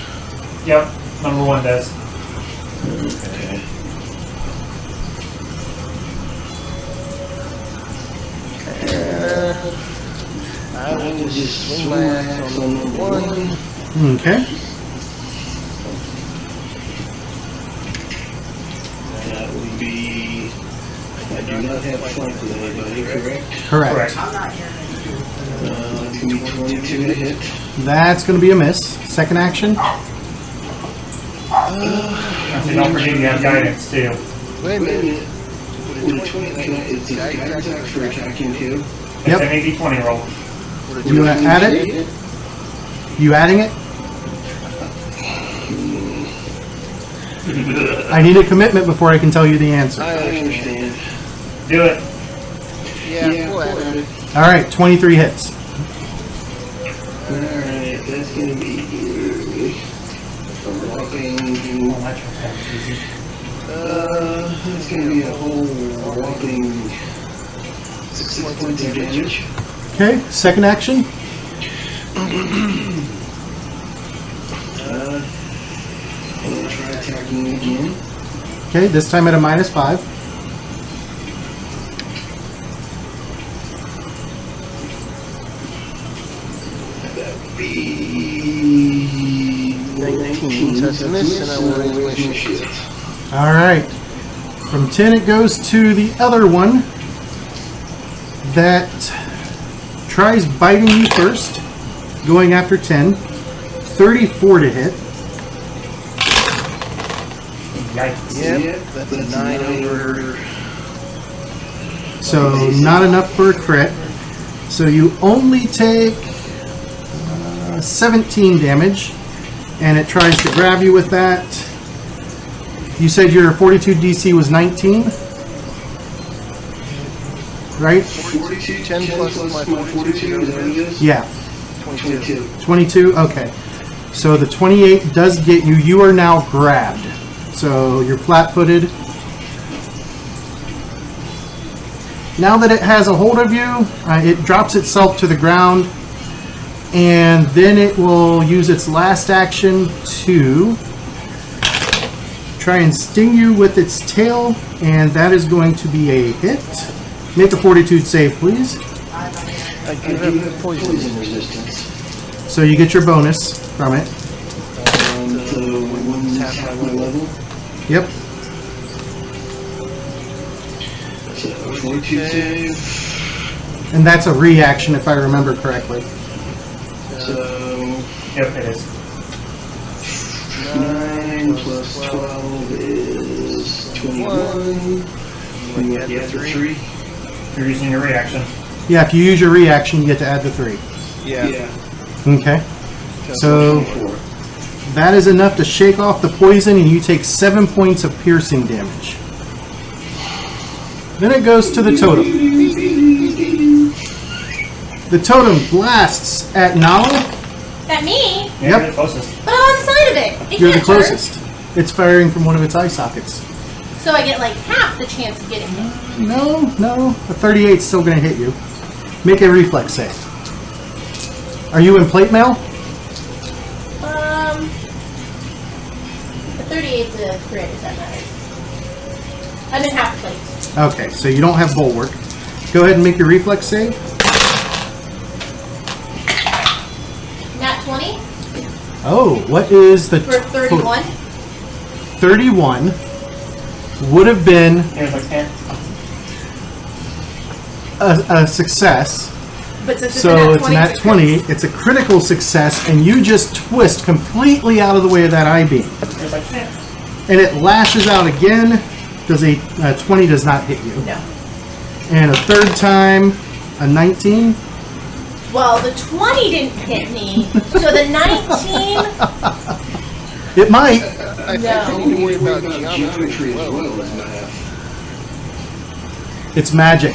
Speaker 4: Yep, number 1 does.
Speaker 5: Okay.
Speaker 6: I will just swing my axe on number 1.
Speaker 1: Okay.
Speaker 5: That would be. I do not have flank with anybody, correct?
Speaker 1: Correct.
Speaker 5: It's going to be 22 to hit.
Speaker 1: That's going to be a miss. Second action.
Speaker 4: Actually, don't forget you have guidance too.
Speaker 6: Wait a minute.
Speaker 5: With a 20, it's a guidance attack for attacking too.
Speaker 4: It's
Speaker 1: Yep.
Speaker 4: an 80-20 roll.
Speaker 1: You add it? You adding it? I need a commitment before I can tell you the answer.
Speaker 5: I understand.
Speaker 4: Do it.
Speaker 6: Yeah, go ahead.
Speaker 1: All right, 23 hits.
Speaker 5: Alright, that's going to be a whopping.
Speaker 4: Oh, that's easy.
Speaker 5: That's going to be a whole whopping 6 points of damage.
Speaker 1: Okay, second action.
Speaker 5: I'm going to try attacking again.
Speaker 1: Okay, this time at a -5.
Speaker 5: That would be
Speaker 6: 19, so that's a miss, and I will raise my shield.
Speaker 1: All right. From 10, it goes to the other one that tries biting you first, going after 10. 34 to hit.
Speaker 4: Yikes.
Speaker 6: Yep, that's a 9 over.
Speaker 1: So not enough for a crit. So you only take 17 damage, and it tries to grab you with that. You said your 42 DC was 19, right?
Speaker 5: 42,
Speaker 6: 10 plus my
Speaker 5: 42, is that what it is?
Speaker 1: Yeah,
Speaker 5: 22.
Speaker 1: 22. Okay, so the 28 does get you. You are now grabbed, so you're flat-footed. Now that it has a hold of you, it drops itself to the ground, and then it will use its last action to try and sting you with its tail, and that is going to be a hit. Make a fortitude save, please.
Speaker 6: I do have poison resistance.
Speaker 1: So you get your bonus from it.
Speaker 5: So one's half my level.
Speaker 1: Yep.
Speaker 5: So 42 save.
Speaker 1: And that's a reaction, if I remember correctly.
Speaker 5: So
Speaker 4: Yep, it is.
Speaker 5: 9 plus 12 is 21. And you have the 3.
Speaker 4: You're using your reaction.
Speaker 1: Yeah, if you use your reaction, you get to add the 3.
Speaker 5: Yeah.
Speaker 1: Okay. So
Speaker 5: 24.
Speaker 1: that is enough to shake off the poison, and you take 7 points of piercing damage. Then it goes to the totem. The totem blasts at Nala.
Speaker 3: At me?
Speaker 4: Yeah,
Speaker 1: Yep.
Speaker 4: You're the closest.
Speaker 3: But I'm on the side of it. It
Speaker 1: You're the
Speaker 3: can't turn.
Speaker 1: closest. It's firing from one of its eye sockets.
Speaker 3: So I get like half the chance of getting hit.
Speaker 1: No, a 38's still going to hit you. Make a reflex save. Are you in plate mail?
Speaker 3: The 38's a crit, if that matters. I'm in half plate.
Speaker 1: Okay, so you don't have bulwark. Go ahead and make your reflex save.
Speaker 3: Nat 20
Speaker 1: Oh, what is the
Speaker 3: for 31.
Speaker 1: 31 would have been
Speaker 4: Here's like 10.
Speaker 1: a success.
Speaker 3: But since
Speaker 1: So
Speaker 3: it's
Speaker 1: it's nat 20, it's a critical success, and you just twist completely out of the way of that eye beam.
Speaker 4: Here's like 10.
Speaker 1: And it lashes out again. Does a 20 does not hit you.
Speaker 3: No.
Speaker 1: And a third time, a 19.
Speaker 3: Well, the 20 didn't hit me, so the 19.
Speaker 1: It might.
Speaker 6: I think we need to worry about geometry
Speaker 5: as
Speaker 6: as
Speaker 5: well
Speaker 6: well.
Speaker 5: as math.
Speaker 1: It's magic.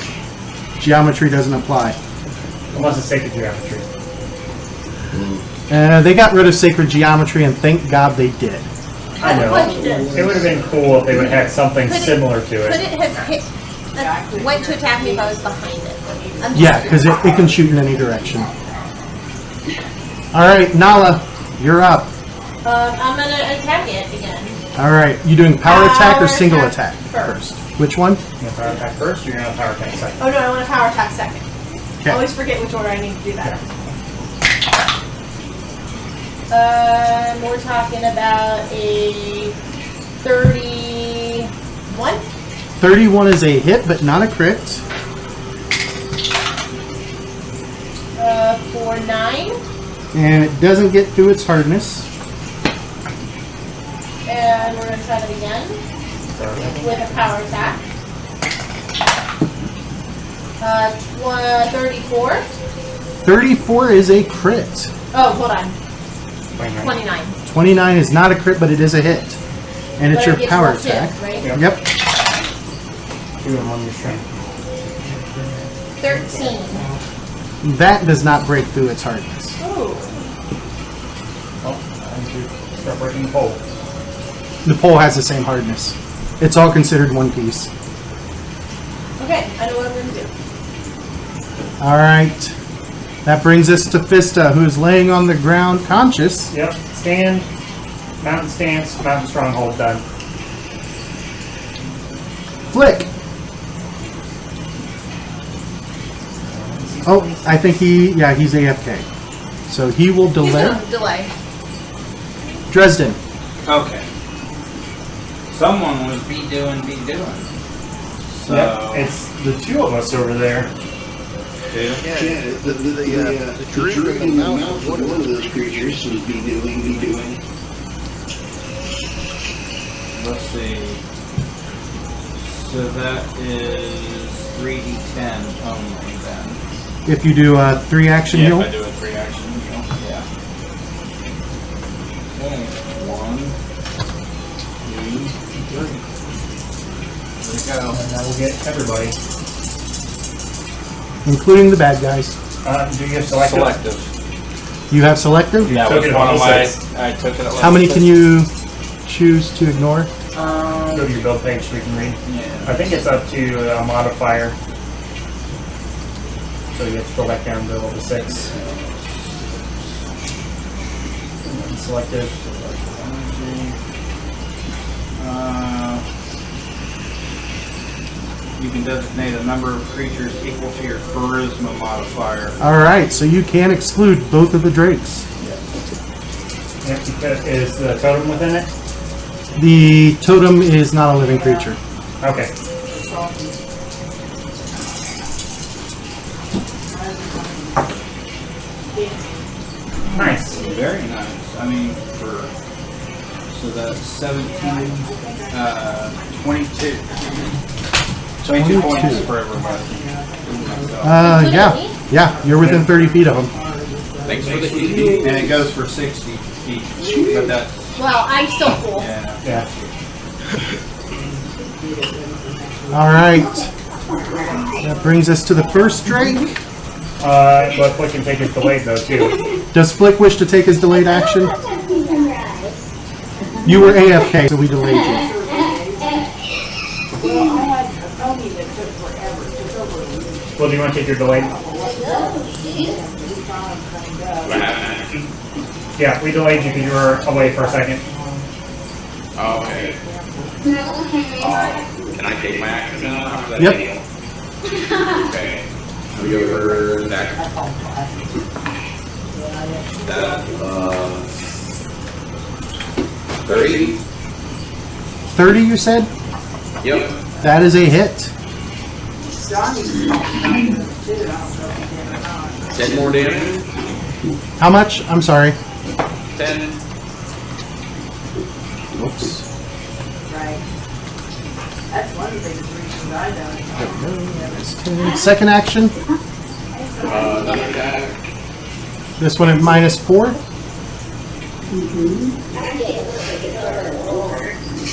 Speaker 1: Geometry doesn't apply.
Speaker 4: Unless it's sacred geometry.
Speaker 1: They got rid of sacred geometry, and thank God they did.
Speaker 4: I know. It would have been cool if they would have had something similar to
Speaker 3: Could
Speaker 4: it.
Speaker 3: it have hit? Went to attack me if I was behind it. I'm
Speaker 1: Yeah, because it can shoot in any direction. Alright, Nala, you're up.
Speaker 3: I'm gonna attack it again.
Speaker 1: Alright, you doing power attack or
Speaker 3: Power
Speaker 1: single
Speaker 3: attack
Speaker 1: attack
Speaker 3: first.
Speaker 1: Which one?
Speaker 4: You're going to power attack first, or you're going to power attack second?
Speaker 3: Oh no, I want to power attack second. I
Speaker 1: Okay.
Speaker 3: always forget which order I need to do that. We're talking about a 31.
Speaker 1: 31 is a hit, but not a crit.
Speaker 3: For 9.
Speaker 1: And it doesn't get through its hardness.
Speaker 3: And we're gonna try that again with a power attack. 34.
Speaker 1: 34 is a crit.
Speaker 3: Oh, hold on.
Speaker 4: 29.
Speaker 3: 29.
Speaker 1: 29 is not a crit, but it is a hit. And it's
Speaker 3: But
Speaker 1: your
Speaker 3: it gets
Speaker 1: power
Speaker 3: rolled too,
Speaker 1: attack.
Speaker 3: right?
Speaker 4: Yep.
Speaker 1: Yep.
Speaker 4: 2 and 1 your strength.
Speaker 3: 13.
Speaker 1: That does not break through its hardness.
Speaker 3: Ooh.
Speaker 4: Oh, time to start breaking the pole.
Speaker 1: The pole has the same hardness. It's all considered one piece.
Speaker 3: Okay, I know what I'm gonna do.
Speaker 1: Alright. That brings us to Fista, who's laying on the ground conscious.
Speaker 4: Yep. Stand. Mountain stance. Mountain stronghold done.
Speaker 1: Flick! Oh, I think he's AFK. So he will
Speaker 3: He's
Speaker 1: delay.
Speaker 3: gonna delay.
Speaker 1: Dresden.
Speaker 7: Okay. Someone was be doing. So,
Speaker 4: Yep. It's the 2 of us over there.
Speaker 7: two.
Speaker 5: Yeah, the Draken in the mouth, one of those creatures was be doing.
Speaker 7: Let's see. So that is 3d10 only then.
Speaker 1: If you do a 3-action
Speaker 7: Yeah,
Speaker 1: heal.
Speaker 7: if I do a 3-action heal. Yeah. Okay. 1, 2, 3. There we go.
Speaker 4: And that will get everybody.
Speaker 1: Including the bad guys.
Speaker 4: Do you have selective?
Speaker 7: Selective.
Speaker 1: You have selective?
Speaker 7: That
Speaker 4: took
Speaker 7: was
Speaker 4: it
Speaker 7: one
Speaker 4: at
Speaker 7: of
Speaker 4: level
Speaker 7: my.
Speaker 4: 6.
Speaker 7: I took it at level
Speaker 1: How many
Speaker 7: 6.
Speaker 1: can you choose to ignore?
Speaker 4: Go to your build page so we can read.
Speaker 7: Yeah.
Speaker 4: I think it's up to a modifier. So you have to go back down to level 6. And then selective.
Speaker 7: You can designate a number of creatures equal to your charisma modifier.
Speaker 1: Alright, so you can exclude both of the drakes.
Speaker 4: Yep, because is the totem within it?
Speaker 1: The totem is not a living creature.
Speaker 4: Okay. Nice.
Speaker 7: Very nice. I mean, so that's 17, 22. 22 points for everybody.
Speaker 1: Yeah. Yeah, you're within 30 feet of them.
Speaker 7: Thanks for the heat. And it goes for 60 each. But that's,
Speaker 3: Well, I'm still full.
Speaker 7: yeah.
Speaker 4: Yeah.
Speaker 1: Alright. That brings us to the first drake.
Speaker 4: But Flick can take his delayed though too.
Speaker 1: Does Flick wish to take his delayed action? You were AFK, so we delayed you.
Speaker 8: Well, I had a pony that took forever. It took over a week.
Speaker 4: Well, do you want to take your delayed? Yeah, we delayed you because you were away for a second.
Speaker 2: Okay. Can I take my action now? How does that
Speaker 1: Yep.
Speaker 2: feel? Okay. I'll go over that. That, 30?
Speaker 1: 30, you said?
Speaker 2: Yep.
Speaker 1: That is a hit.
Speaker 8: Johnny's talking about it too. I don't know if he did or not.
Speaker 2: 10 more damage?
Speaker 1: How much? I'm sorry.
Speaker 2: 10.
Speaker 1: Whoops.
Speaker 8: Right. That's one of the biggest reasons I don't.
Speaker 1: Second action.
Speaker 2: Another attack.
Speaker 1: This one at -4.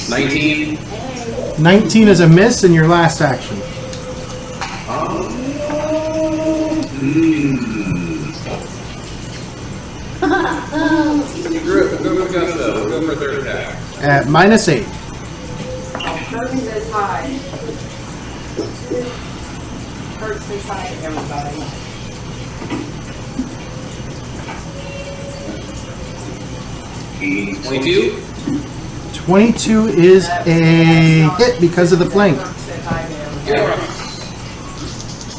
Speaker 2: 19.
Speaker 1: 19 is a miss in your last action.
Speaker 2: Go for third attack.
Speaker 1: at -8.
Speaker 8: Kurt says hi. Kurt says hi to everybody.
Speaker 2: $22?
Speaker 1: 22 is a hit because of the flank.
Speaker 8: Kurt said hi to everybody.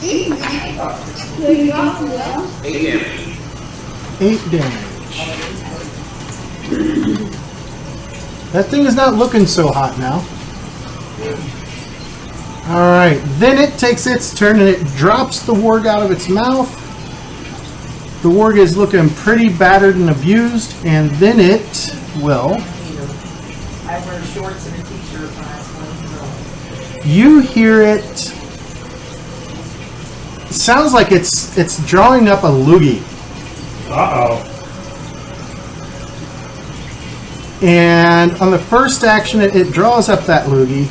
Speaker 2: 8 damage.
Speaker 1: 8 damage. That thing is not looking so hot now. Alright, then it takes its turn and it drops the warg out of its mouth. The warg is looking pretty battered and abused, and then it will...
Speaker 8: I wear shorts and a t-shirt when I swim.
Speaker 1: You hear it... Sounds like it's drawing up a loogie.
Speaker 4: Uh-oh.
Speaker 1: And on the first action, it draws up that loogie.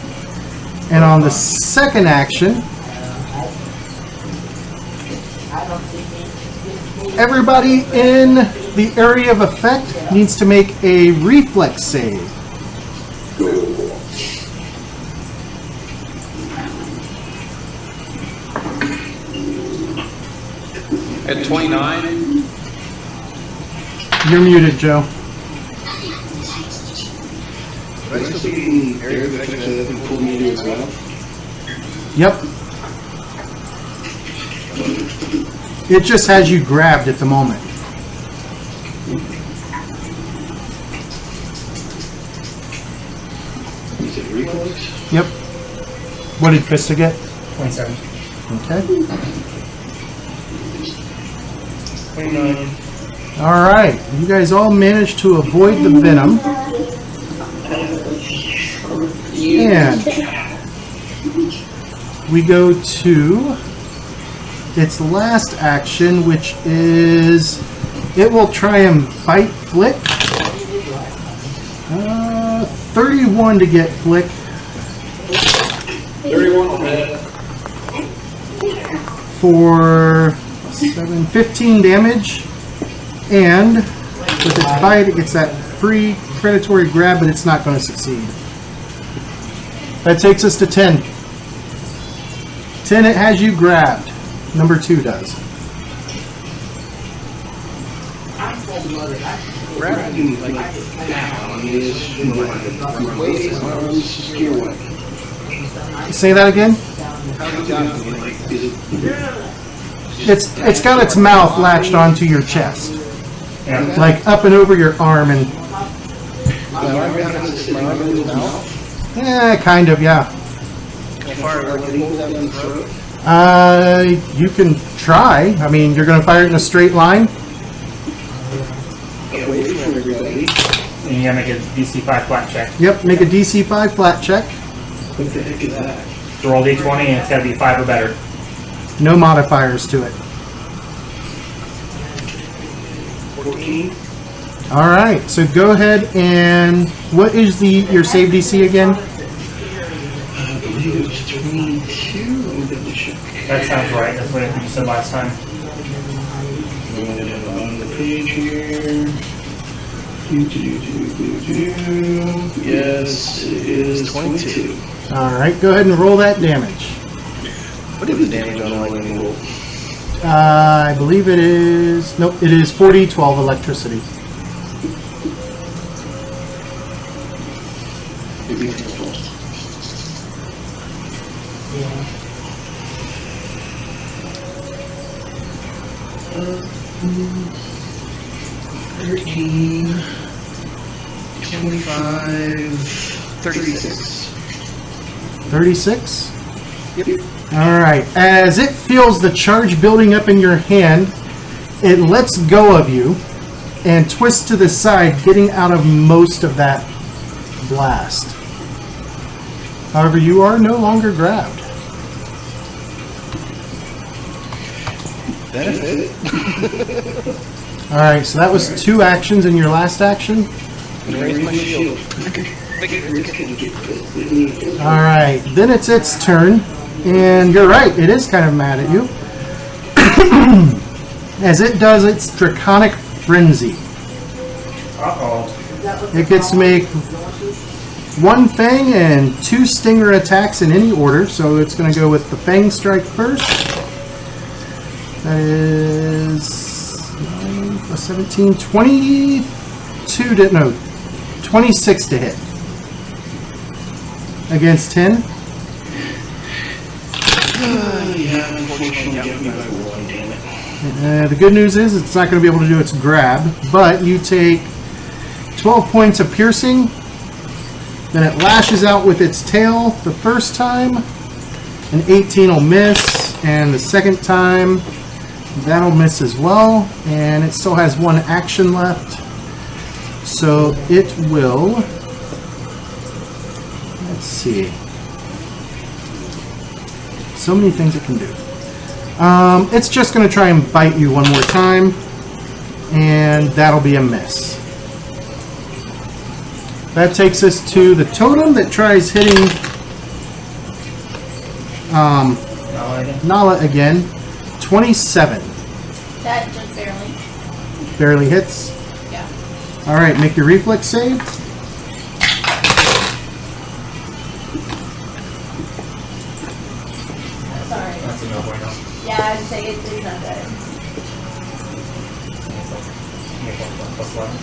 Speaker 1: And on the second action,
Speaker 8: I don't see me.
Speaker 1: everybody in the area of effect needs to make a reflex save.
Speaker 2: At 29?
Speaker 1: You're muted, Joe.
Speaker 5: Am I still getting area of effect so that can pull me into his mouth?
Speaker 1: Yep. It just has you grabbed at the moment.
Speaker 5: You said reflex?
Speaker 1: Yep. What did Pista get?
Speaker 4: 27.
Speaker 1: Okay.
Speaker 4: 29.
Speaker 1: Alright. You guys all managed to avoid the venom. And we go to its last action, which is it will try and bite Flick. 31 to get Flick.
Speaker 5: 31 on that.
Speaker 1: For 15 damage. And with its bite, it gets that free predatory grab, but it's not going to succeed. That takes us to 10. 10, it has you grabbed. Number 2 does.
Speaker 8: I'm full-blooded.
Speaker 5: Grabbing like down is my waist, arms, secure one.
Speaker 1: Say that again? It's got its mouth latched onto your chest.
Speaker 4: Yeah.
Speaker 1: Like up and over your arm and kind of, yeah. You can try. I mean, you're going to fire it in a straight line.
Speaker 5: Away from everybody.
Speaker 4: And you gotta make a DC 5 flat check.
Speaker 1: Yep, make a DC 5 flat check.
Speaker 5: What the heck is that?
Speaker 4: To roll D20 and it's gotta be 5 or better.
Speaker 1: No modifiers to it.
Speaker 5: 14.
Speaker 1: All right, so go ahead and what is your save DC again?
Speaker 5: I believe it was 22. Let me double check.
Speaker 4: That sounds right. That's what I think you said last time.
Speaker 5: On the page here. Yes, it is 22.
Speaker 1: All right, go ahead and roll that damage.
Speaker 6: What is the damage on lightning bolt?
Speaker 1: I believe it is. Nope, it is 40-12 electricity.
Speaker 5: Yeah. 13, 25, 36.
Speaker 1: 36?
Speaker 6: Yep.
Speaker 1: All right. As it feels the charge building up in your hand, it lets go of you and twists to the side, getting out of most of that blast. However, you are no longer grabbed.
Speaker 6: Benefit.
Speaker 1: All right, so that was 2 actions in your last action.
Speaker 6: Raise my shield.
Speaker 1: All right, then it's its turn, and you're right, it is kind of mad at you. As it does its Draconic Frenzy.
Speaker 4: Uh-oh.
Speaker 1: It gets to make 1 Fang and 2 Stinger attacks in any order. So it's going to go with the Fang Strike first. That is 9 plus 17, 22 to, no, 26 to hit. Against 10.
Speaker 5: Yeah, unfortunately, get me by 1, damn it.
Speaker 1: The good news is it's not going to be able to do its grab, but you take 12 points of piercing. Then it lashes out with its tail the first time. An 18 will miss, and the second time that'll miss as well. And it still has 1 action left. So it will, let's see. So many things it can do. It's just going to try and bite you one more time, and that'll be a miss. That takes us to the totem that tries hitting Nala again. 27.
Speaker 3: That just barely.
Speaker 1: Barely hits.
Speaker 3: Yeah.
Speaker 1: Alright, make your reflex save.
Speaker 3: Sorry.
Speaker 4: That's a no bueno.
Speaker 3: Yeah, I'd say it's not good.
Speaker 4: Plus 11.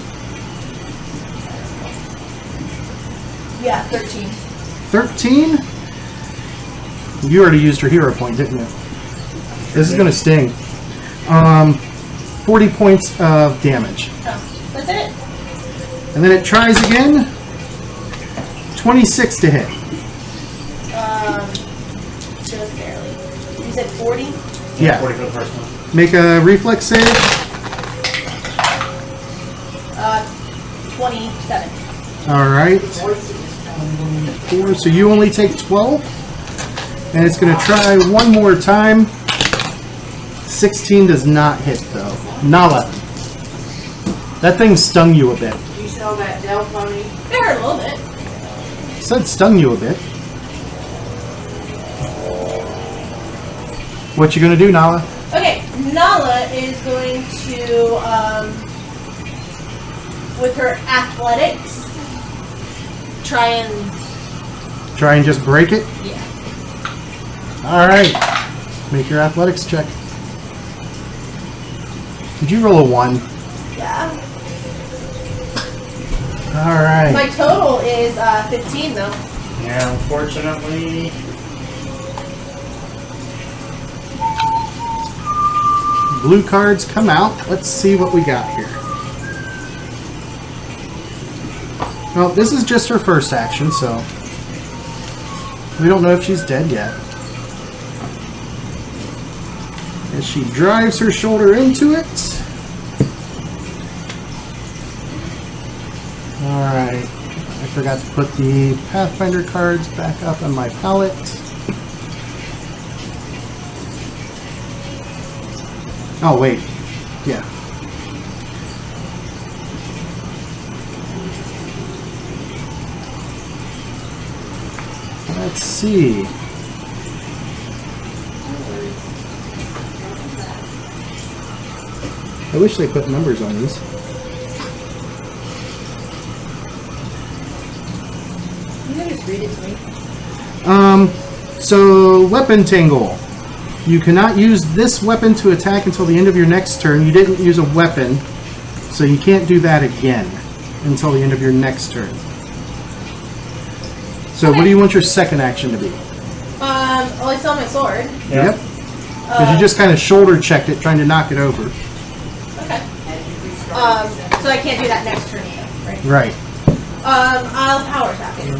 Speaker 3: Yeah, 13.
Speaker 1: 13. You already used your hero point, didn't you? This is going to sting. 40 points of damage.
Speaker 3: Oh, that's it.
Speaker 1: And then it tries again. 26 to hit.
Speaker 3: Just barely. You said 40?
Speaker 1: Yeah.
Speaker 4: 40 for the first one.
Speaker 1: Make a reflex save.
Speaker 3: 27.
Speaker 1: Alright. 4, so you only take 12. And it's going to try one more time. 16 does not hit, though. Nala. That thing stung you a bit.
Speaker 8: You saw that Dell pony?
Speaker 3: It hurt a little bit.
Speaker 1: Said stung you a bit. What you going to do, Nala?
Speaker 3: Okay, Nala is going to, with her athletics, try and,
Speaker 1: Try and just break it?
Speaker 3: yeah.
Speaker 1: Alright. Make your athletics check. Did you roll a 1?
Speaker 3: Yeah.
Speaker 1: Alright.
Speaker 3: My total is 15, though.
Speaker 4: Yeah, unfortunately.
Speaker 1: Blue cards come out. Let's see what we got here. Well, this is just her first action, so we don't know if she's dead yet. As she drives her shoulder into it. Alright. I forgot to put the Pathfinder cards back up on my palette. Oh, wait. Yeah. Let's see. I wish they put numbers on these.
Speaker 3: You can just read it to me.
Speaker 1: So weapon tangle. You cannot use this weapon to attack until the end of your next turn. You didn't use a weapon, so you can't do that again until the end of your next turn. So what do you want your second action to be?
Speaker 3: Well, I saw my sword.
Speaker 1: Yep. Because you just kind of shoulder checked it, trying to knock it over.
Speaker 3: Okay. So I can't do that next turn either, right?
Speaker 1: Right.
Speaker 3: I'll power attack it.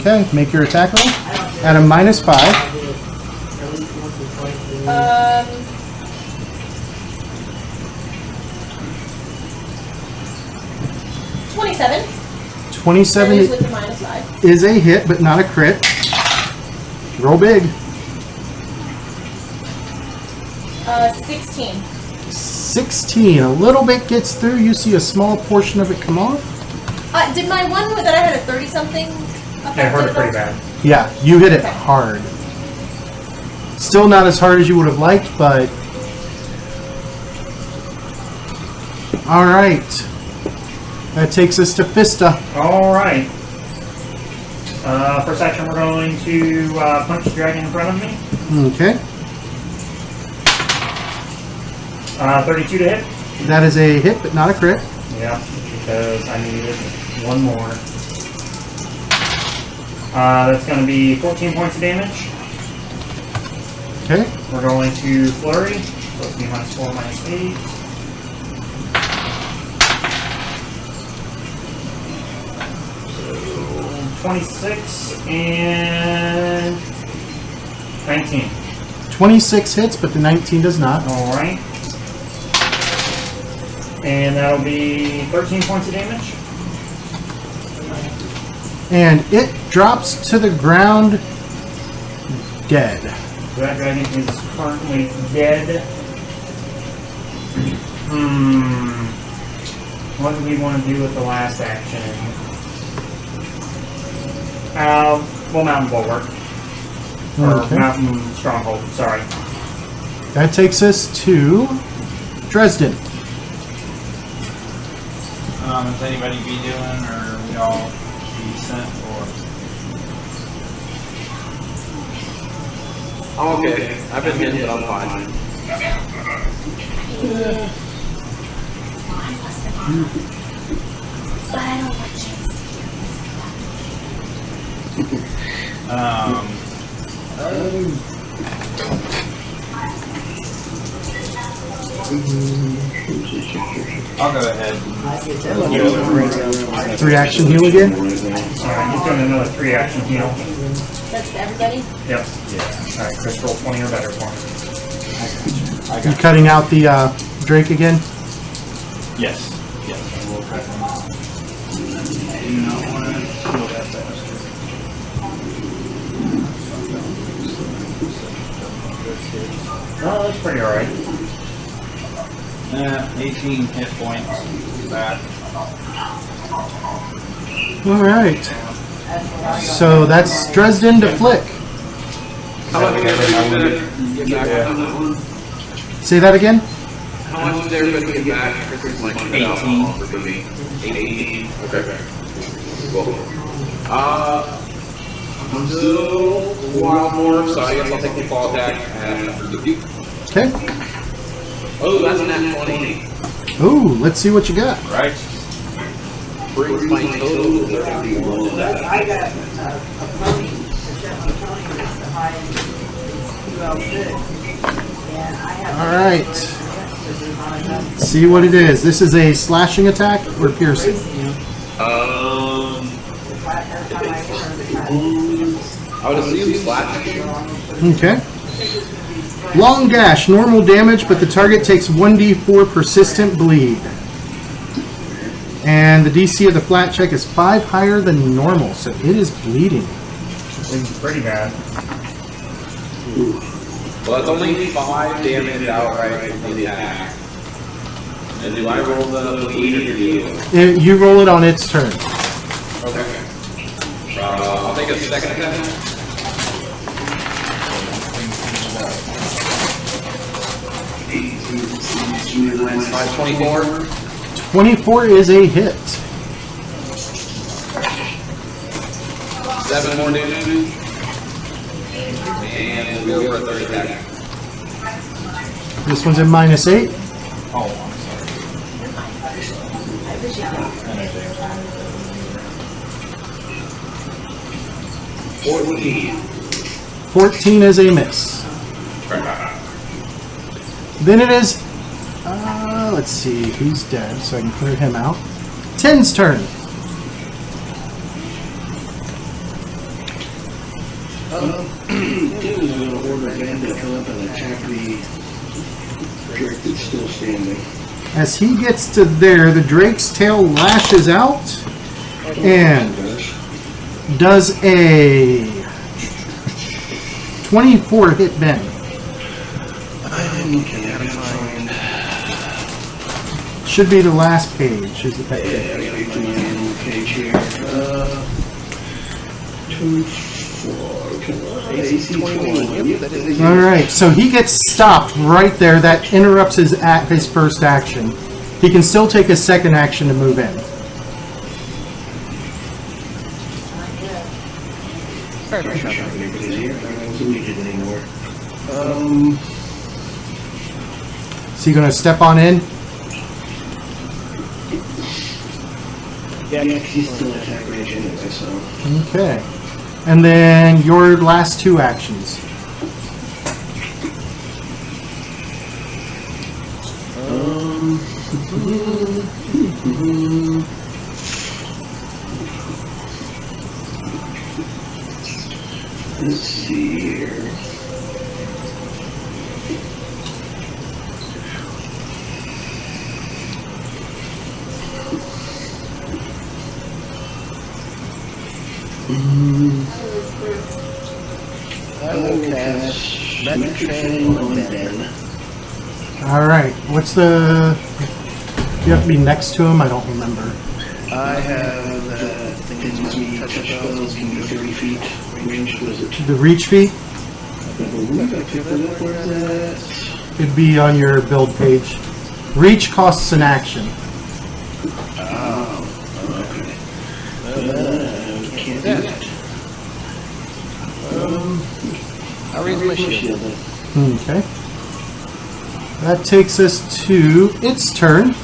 Speaker 1: Okay, make your attack roll. At a -5.
Speaker 3: 27.
Speaker 1: 27
Speaker 3: With the -5.
Speaker 1: is a hit, but not a crit. Roll big.
Speaker 3: 16.
Speaker 1: 16. A little bit gets through. You see a small portion of it come off.
Speaker 3: Did my one that I had a 30-something affect
Speaker 4: Yeah, hurt
Speaker 3: it
Speaker 4: it pretty
Speaker 3: at all?
Speaker 4: bad.
Speaker 1: Yeah, you hit it
Speaker 3: Okay.
Speaker 1: hard. Still not as hard as you would have liked, but... Alright. That takes us to Fista.
Speaker 4: Alright. First action, we're going to punch the dragon in front of me.
Speaker 1: Okay.
Speaker 4: 32 to hit.
Speaker 1: That is a hit, but not a crit.
Speaker 4: Yeah, because I needed one more. That's going to be 14 points of damage.
Speaker 1: Okay.
Speaker 4: We're going to flurry. So it's be -4, -8. So 26 and 19.
Speaker 1: 26 hits, but the 19 does not.
Speaker 4: All right. And that'll be 13 points of damage.
Speaker 1: And it drops to the ground dead.
Speaker 4: That dragon is currently dead. What do we want to do with the last action? Well, Mountain Bulwark. Or
Speaker 1: Okay.
Speaker 4: Mountain Stronghold, sorry.
Speaker 1: That takes us to Dresden.
Speaker 7: Is anybody be doing, or we all be sent, or?
Speaker 2: I'm okay. I've been hit, but I'm fine.
Speaker 3: But I don't want
Speaker 7: I'll go ahead.
Speaker 1: Reaction heal again.
Speaker 4: Alright, he's doing another 3 action heal.
Speaker 3: That's to everybody?
Speaker 4: Yep. Yeah. Alright, Chris, roll 20 or better for me.
Speaker 1: You cutting out the Drake again?
Speaker 7: Yes. Yes, I will cut him off. I do not want to kill that bastard.
Speaker 4: Oh, that's pretty alright.
Speaker 7: 18 hit points back.
Speaker 1: Alright. So that's Dresden to Flick.
Speaker 2: How much did everybody get back on that one?
Speaker 1: Say that again?
Speaker 2: How much did everybody get back? Chris is like 18 for me. 18. Okay. Cool. I'm still a while more, so I guess I'll take the fall attack after the butte.
Speaker 1: Okay.
Speaker 2: Oh, that's a nat 20.
Speaker 1: Ooh, let's see what you got.
Speaker 7: Right.
Speaker 2: Brings my total to 31.
Speaker 8: I got a pony, a Shetland pony that's the highest 2L6. And I have.
Speaker 1: Alright. See what it is. This is a slashing attack or piercing?
Speaker 2: I would assume slashing.
Speaker 1: Okay. Long gash, normal damage, but the target takes 1d4 persistent bleed. And the DC of the flat check is 5 higher than normal, so it is bleeding.
Speaker 4: It's pretty bad.
Speaker 2: Well, it's only 5 damage outright from the attack. And do I roll the bleed or do you?
Speaker 1: You roll it on its turn.
Speaker 2: Okay. I'll take a second attack. Mine's 24.
Speaker 1: 24 is a hit.
Speaker 2: 7 more damage. And we'll go for a third attack.
Speaker 1: This one's in -8.
Speaker 7: Oh, I'm sorry.
Speaker 1: 14 is a miss. Then it is, let's see, who's dead, so I can clear him out. 10's turn.
Speaker 5: Tim is going to order Ben to come up and attack the Drake that's still standing.
Speaker 1: As he gets to there, the Drake's tail lashes out and does a 24 hit Ben.
Speaker 5: I'm looking at it, find.
Speaker 1: Should be the last page. Is it that page?
Speaker 5: Yeah, I got my animal page here. 2, 4, come on. AC 21. Yep, that is
Speaker 1: All right, so he gets stopped right there. That interrupts his first action. He can still take his second action to move in.
Speaker 6: my shop out here because here I wasn't needed anymore.
Speaker 1: So you're going to step on in?
Speaker 6: Yeah, he's still in attack range anyway, so.
Speaker 1: Okay. And then your last two actions.
Speaker 6: Let's see here. I will cast Megatron on Ben.
Speaker 1: Alright. What's the... You have to be next to him? I don't remember.
Speaker 6: I have that thing that me touch spells can be 30 feet range. What is it?
Speaker 1: The reach feat?
Speaker 6: I believe I picked it up. Where is that?
Speaker 1: It'd be on your build page. Reach costs an action.
Speaker 6: Oh, okay. Can't do that.
Speaker 9: I'll raise my shield.
Speaker 1: Okay. That takes us to its turn.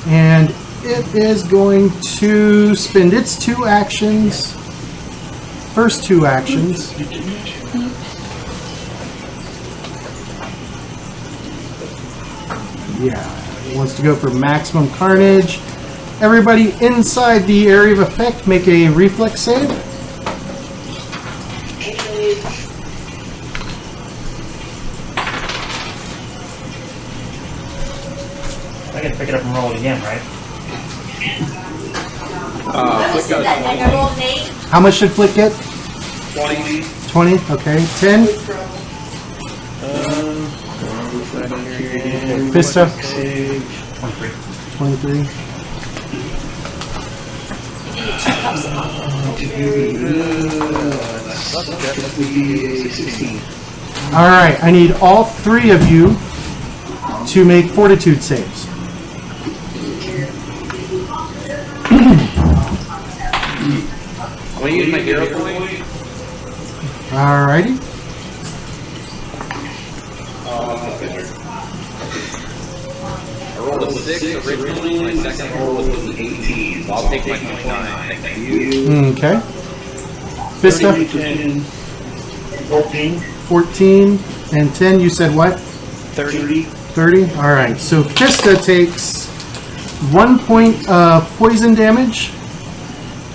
Speaker 1: And it is going to spend its two actions. First two actions. Yeah, it wants to go for maximum carnage. Everybody inside the area of effect make a reflex save.
Speaker 4: I can pick it up and roll it again, right?
Speaker 3: What's that? I rolled an 8.
Speaker 1: How much did Flick get?
Speaker 2: 20.
Speaker 1: 20, okay. 10. Vista?
Speaker 4: 23.
Speaker 1: 23.
Speaker 6: That would be a 16.
Speaker 1: Alright, I need all three of you to make fortitude saves.
Speaker 2: I'm gonna use my hero point.
Speaker 1: Alrighty.
Speaker 2: I rolled a 6 originally, my second roll was an 18, so I'll take my 29. Thank you.
Speaker 1: Okay. Vista?
Speaker 4: 14.
Speaker 1: 14. And 10, you said what?
Speaker 6: 30.
Speaker 1: 30? Alright, so Vista takes 1 point of poison damage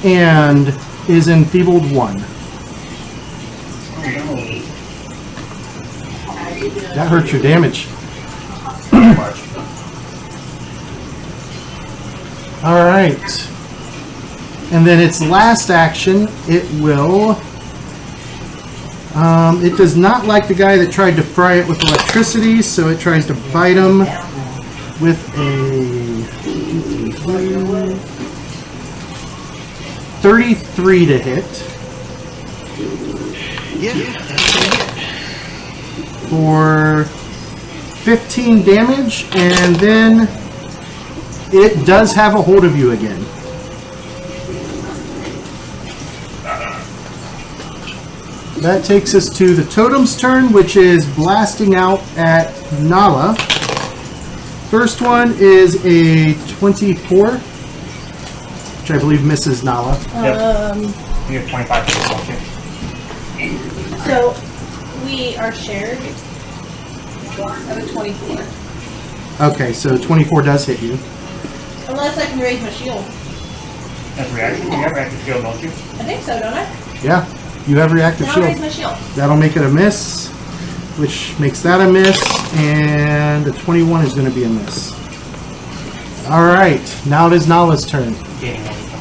Speaker 1: and is enfeebled 1. That hurts your damage. Alright. And then its last action, it will... it does not like the guy that tried to fry it with electricity, so it tries to bite him with a 33 to hit. For 15 damage, and then it does have a hold of you again. That takes us to the totem's turn, which is blasting out at Nala. First one is a 24, which I believe misses Nala.
Speaker 4: You have 25 for this one, too.
Speaker 3: So we are shared. I have a 24.
Speaker 1: Okay, so 24 does hit you.
Speaker 3: Unless I can raise my shield.
Speaker 4: That's reaction. You have reactive shield, don't you?
Speaker 3: I think so, don't I?
Speaker 1: Yeah, you have reactive
Speaker 3: Now I'll
Speaker 1: shield.
Speaker 3: raise my shield.
Speaker 1: That'll make it a miss, which makes that a miss, and a 21 is going to be a miss. Alright, now it is Nala's turn.
Speaker 4: Gaining one of them.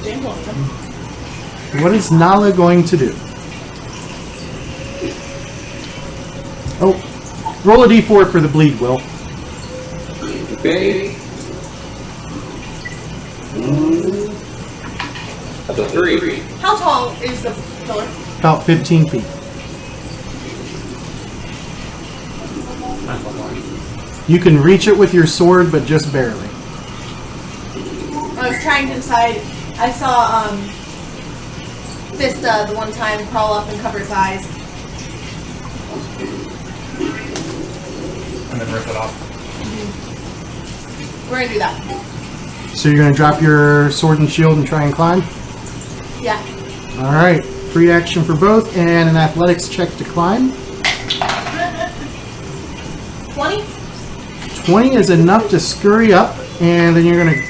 Speaker 3: James wants them.
Speaker 1: What is Nala going to do? Oh, roll a d4 for the bleed, Will.
Speaker 2: Okay. That's a 3.
Speaker 3: How tall is the pillar?
Speaker 1: About 15 feet. You can reach it with your sword, but just barely.
Speaker 3: I was trying to decide. I saw Vista the one time crawl up and cover his eyes.
Speaker 4: And then rip it off.
Speaker 3: We're gonna do that.
Speaker 1: So you're going to drop your sword and shield and try and climb?
Speaker 3: Yeah.
Speaker 1: Alright, free action for both and an athletics check to climb.
Speaker 3: 20?
Speaker 1: 20 is enough to scurry up, and then you're going to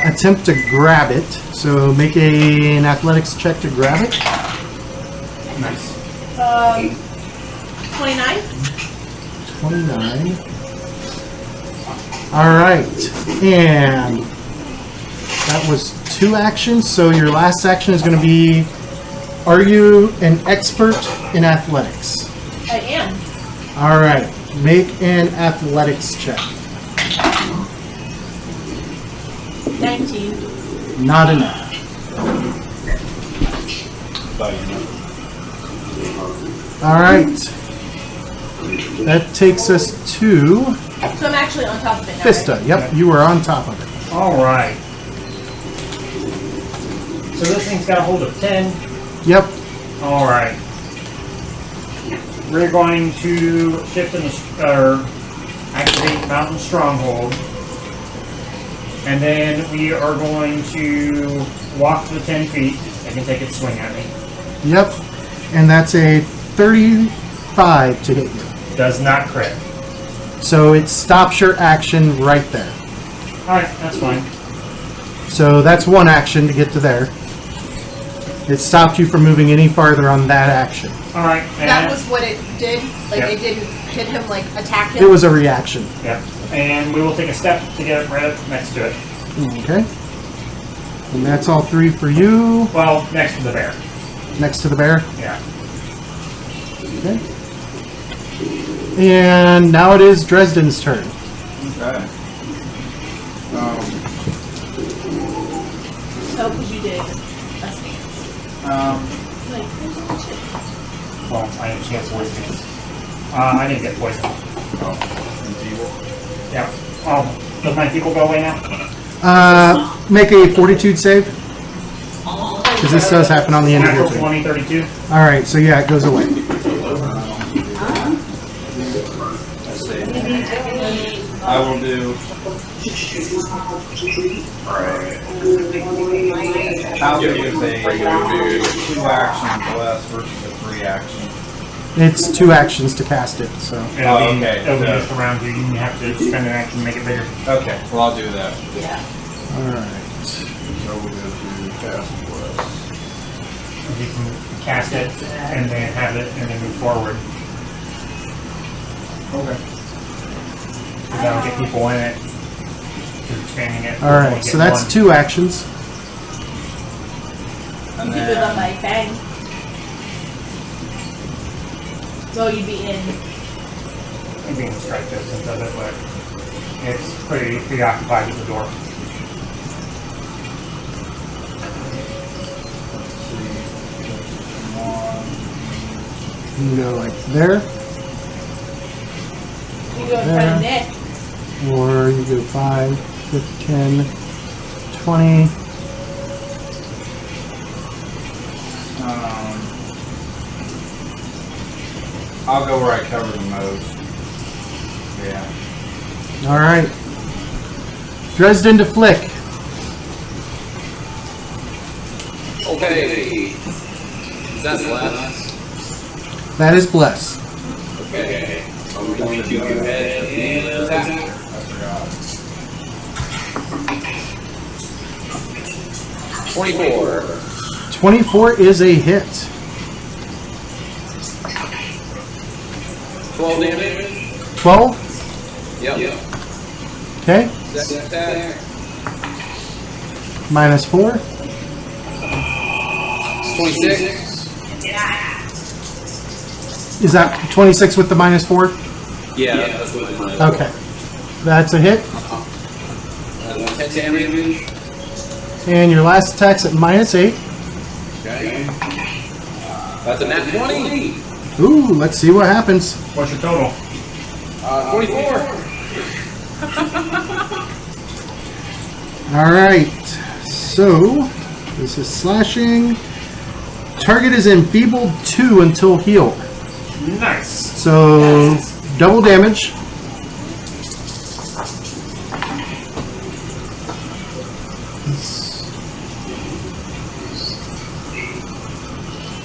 Speaker 1: attempt to grab it. So make an athletics check to grab it.
Speaker 4: Nice.
Speaker 3: 29?
Speaker 1: 29. Alright, and that was 2 actions, so your last action is going to be, are you an expert in athletics?
Speaker 3: I am.
Speaker 1: Alright, make an athletics check.
Speaker 3: 19.
Speaker 1: Not enough. Alright. That takes us to
Speaker 3: So I'm actually on top of it now.
Speaker 1: Vista.
Speaker 3: Right?
Speaker 1: Yep, you are on top of it.
Speaker 4: Alright. So this thing's got a hold of 10.
Speaker 1: Yep.
Speaker 4: Alright. We're going to shift in or activate Mountain Stronghold. And then we are going to walk to the 10 feet. I can take it swing at me.
Speaker 1: Yep. And that's a 35 to hit you.
Speaker 4: Does not crit.
Speaker 1: So it stops your action right there.
Speaker 4: Alright, that's fine.
Speaker 1: So that's one action to get to there. It stopped you from moving any farther on that action.
Speaker 4: Alright,
Speaker 3: That
Speaker 4: and
Speaker 3: was what it did. Like
Speaker 4: Yep.
Speaker 3: it didn't hit him, like attack him.
Speaker 1: It was a reaction.
Speaker 4: yeah. And we will take a step to get right up next to it.
Speaker 1: Okay. And that's all 3 for you.
Speaker 4: Well, next to the bear.
Speaker 1: Next to the bear.
Speaker 4: Yeah.
Speaker 1: Okay. And now it is Dresden's turn.
Speaker 7: Okay.
Speaker 3: So because you did a stance. Like,
Speaker 4: Well, I didn't chance voice things. I didn't get poisoned.
Speaker 7: Oh,
Speaker 4: Yeah. Does my people go away now?
Speaker 1: Make a fortitude save. Because this does happen on the end of your
Speaker 4: Natural
Speaker 1: turn.
Speaker 4: 20, 32.
Speaker 1: Alright, so yeah, it goes away.
Speaker 7: I will do. How big is a 2-action bless versus a 3-action?
Speaker 1: It's 2 actions to cast it, so.
Speaker 4: It'll be,
Speaker 7: okay,
Speaker 4: it'll be
Speaker 7: so-
Speaker 4: just around you. You have to spend an action to make it bigger.
Speaker 7: Okay, well I'll do that.
Speaker 3: yeah.
Speaker 1: Alright.
Speaker 7: So we'll go to cast bless.
Speaker 4: You can cast it and then have it and then move forward.
Speaker 7: Okay.
Speaker 4: That'll get people in it. Just expanding it.
Speaker 1: Alright, so that's 2 actions.
Speaker 7: And
Speaker 3: You could do that
Speaker 7: then
Speaker 3: by bang. So you'd be in.
Speaker 4: I'm being strike distance of it, but it's pretty preoccupied with the door.
Speaker 1: You can go like there,
Speaker 3: You go in front of Nick.
Speaker 1: or you go 5, 15, 20.
Speaker 7: I'll go where I cover the most. Yeah.
Speaker 1: Alright. Dresden to Flick.
Speaker 2: Okay. Is that last?
Speaker 1: That is Bless.
Speaker 2: Okay. I'm going to go ahead and attack.
Speaker 7: I forgot.
Speaker 2: 24.
Speaker 1: 24 is a hit.
Speaker 2: 12 damage.
Speaker 1: 12?
Speaker 2: Yep.
Speaker 1: Okay.
Speaker 2: Second attack.
Speaker 1: Minus 4.
Speaker 2: 26.
Speaker 1: Is that 26 with the minus 4?
Speaker 2: Yeah, that's what it is.
Speaker 1: Okay. That's a hit.
Speaker 2: 10 damage.
Speaker 1: And your last attack's at minus 8.
Speaker 2: Okay. That's a nat 20.
Speaker 1: Ooh, let's see what happens.
Speaker 4: What's your total?
Speaker 2: 24.
Speaker 1: Alright, so this is slashing. Target is enfeebled 2 until healed.
Speaker 4: Nice.
Speaker 1: So double damage.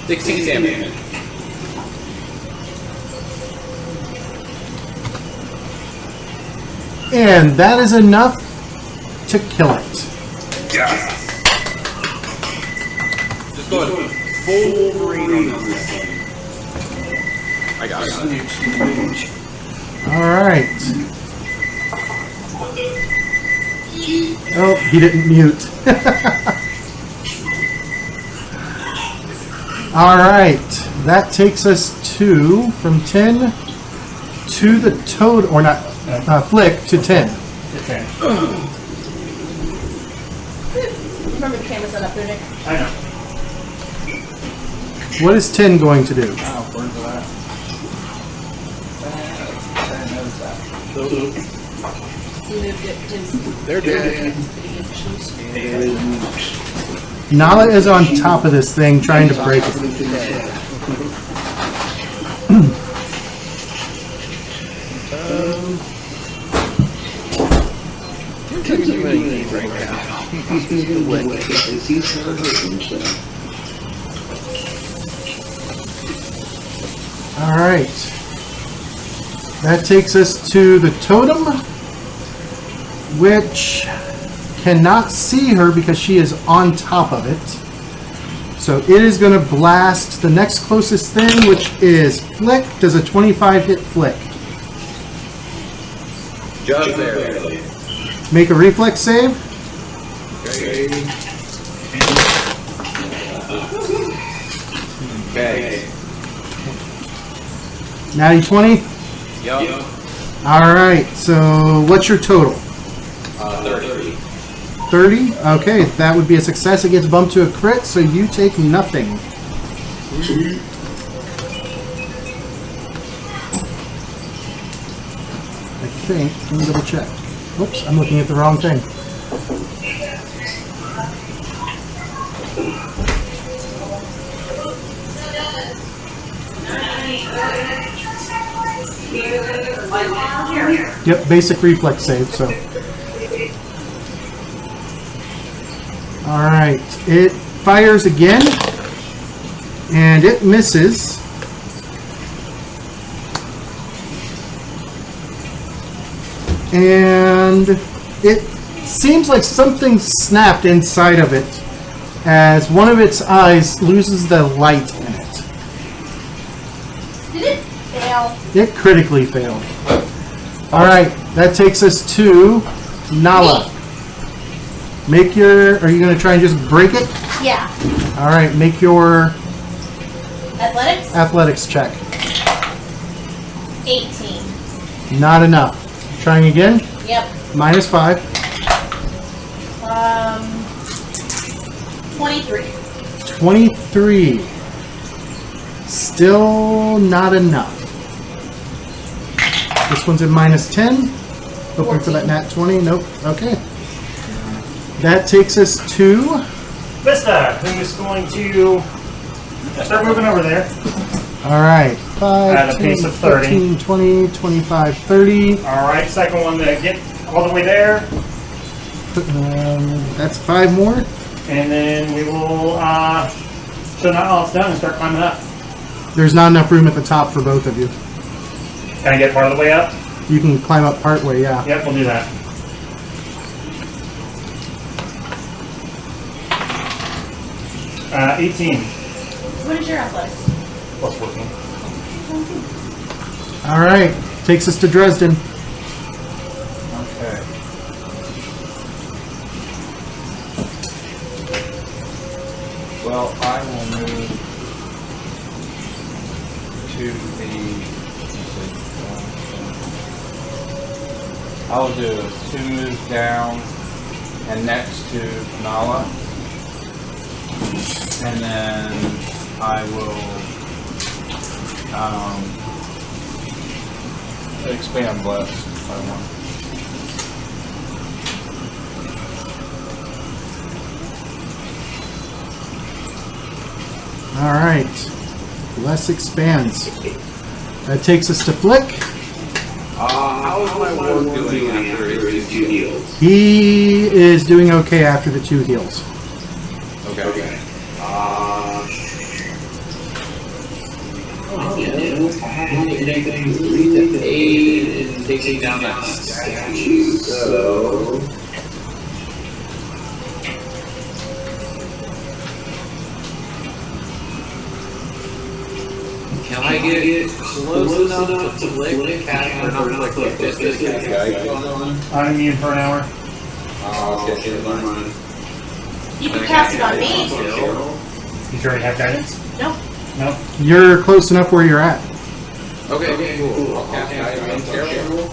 Speaker 2: $16 damage.
Speaker 1: And that is enough to kill it.
Speaker 2: Yeah. Just go ahead. Full Wolverine on this thing. I got it.
Speaker 1: Alright. Oh, he didn't mute. Alright. That takes us to, from 10 to the toad, or not, Flick to 10.
Speaker 4: Okay.
Speaker 3: Remember the camera's not up there, Nick.
Speaker 4: I know.
Speaker 1: What is 10 going to do?
Speaker 7: Oh, where's that? I noticed that.
Speaker 3: He moved it to
Speaker 9: They're dead.
Speaker 1: Nala is on top of this thing trying to break it.
Speaker 9: Too many right now.
Speaker 1: Alright. That takes us to the totem, which cannot see her because she is on top of it. So it is going to blast the next closest thing, which is Flick. Does a 25 hit Flick?
Speaker 2: Just there.
Speaker 1: Make a reflex save.
Speaker 2: Okay.
Speaker 1: Natty 20.
Speaker 2: Yup.
Speaker 1: Alright, so what's your total?
Speaker 2: 30.
Speaker 1: 30? Okay, that would be a success. It gets bumped to a crit, so you take nothing. I think. Let me double check. Whoops, I'm looking at the wrong thing. Yep, basic reflex save, so. Alright, it fires again, and it misses. And it seems like something snapped inside of it as one of its eyes loses the light in it.
Speaker 3: Did it fail?
Speaker 1: It critically failed. Alright, that takes us to Nala. Make your... Are you going to try and just break it?
Speaker 3: Yeah.
Speaker 1: Alright, make your
Speaker 3: Athletics?
Speaker 1: athletics check.
Speaker 3: 18.
Speaker 1: Not enough. Trying again.
Speaker 3: Yep.
Speaker 1: Minus 5.
Speaker 3: 23.
Speaker 1: 23. Still not enough. This one's at minus 10. Hoping for that nat 20. Nope. Okay. That takes us to...
Speaker 4: Vista, who's going to start moving over there.
Speaker 1: Alright. 5,
Speaker 4: At a
Speaker 1: 10,
Speaker 4: pace of 30.
Speaker 1: 15, 20, 25, 30.
Speaker 4: Alright, second one to get all the way there.
Speaker 1: That's 5 more.
Speaker 4: And then we will show not all it's done and start climbing up.
Speaker 1: There's not enough room at the top for both of you.
Speaker 4: Can I get part of the way up?
Speaker 1: You can climb up part way, yeah.
Speaker 4: Yep, we'll do that. Uh, 18
Speaker 3: What is your athletics?
Speaker 4: plus 14.
Speaker 1: Alright. Takes us to Dresden.
Speaker 7: Okay. Well, I will move to the. I'll do 2 moves down and next to Nala. And then I will expand bless if I want.
Speaker 1: Alright. Less expands. That takes us to Flick.
Speaker 2: How is my ward doing after his 2 heals?
Speaker 1: He is doing okay after the 2 heals.
Speaker 2: Okay. Aid in taking down that statue, so... Can I get close enough to Flick cast or not Flick? Just cast guide on?
Speaker 4: I'm immune for an hour.
Speaker 2: Okay, never mind.
Speaker 3: You can cast it on me.
Speaker 4: Did you already have guidance?
Speaker 3: No.
Speaker 4: No?
Speaker 1: You're close enough where you're at.
Speaker 2: Okay, cool. I'll cast guide on Carol.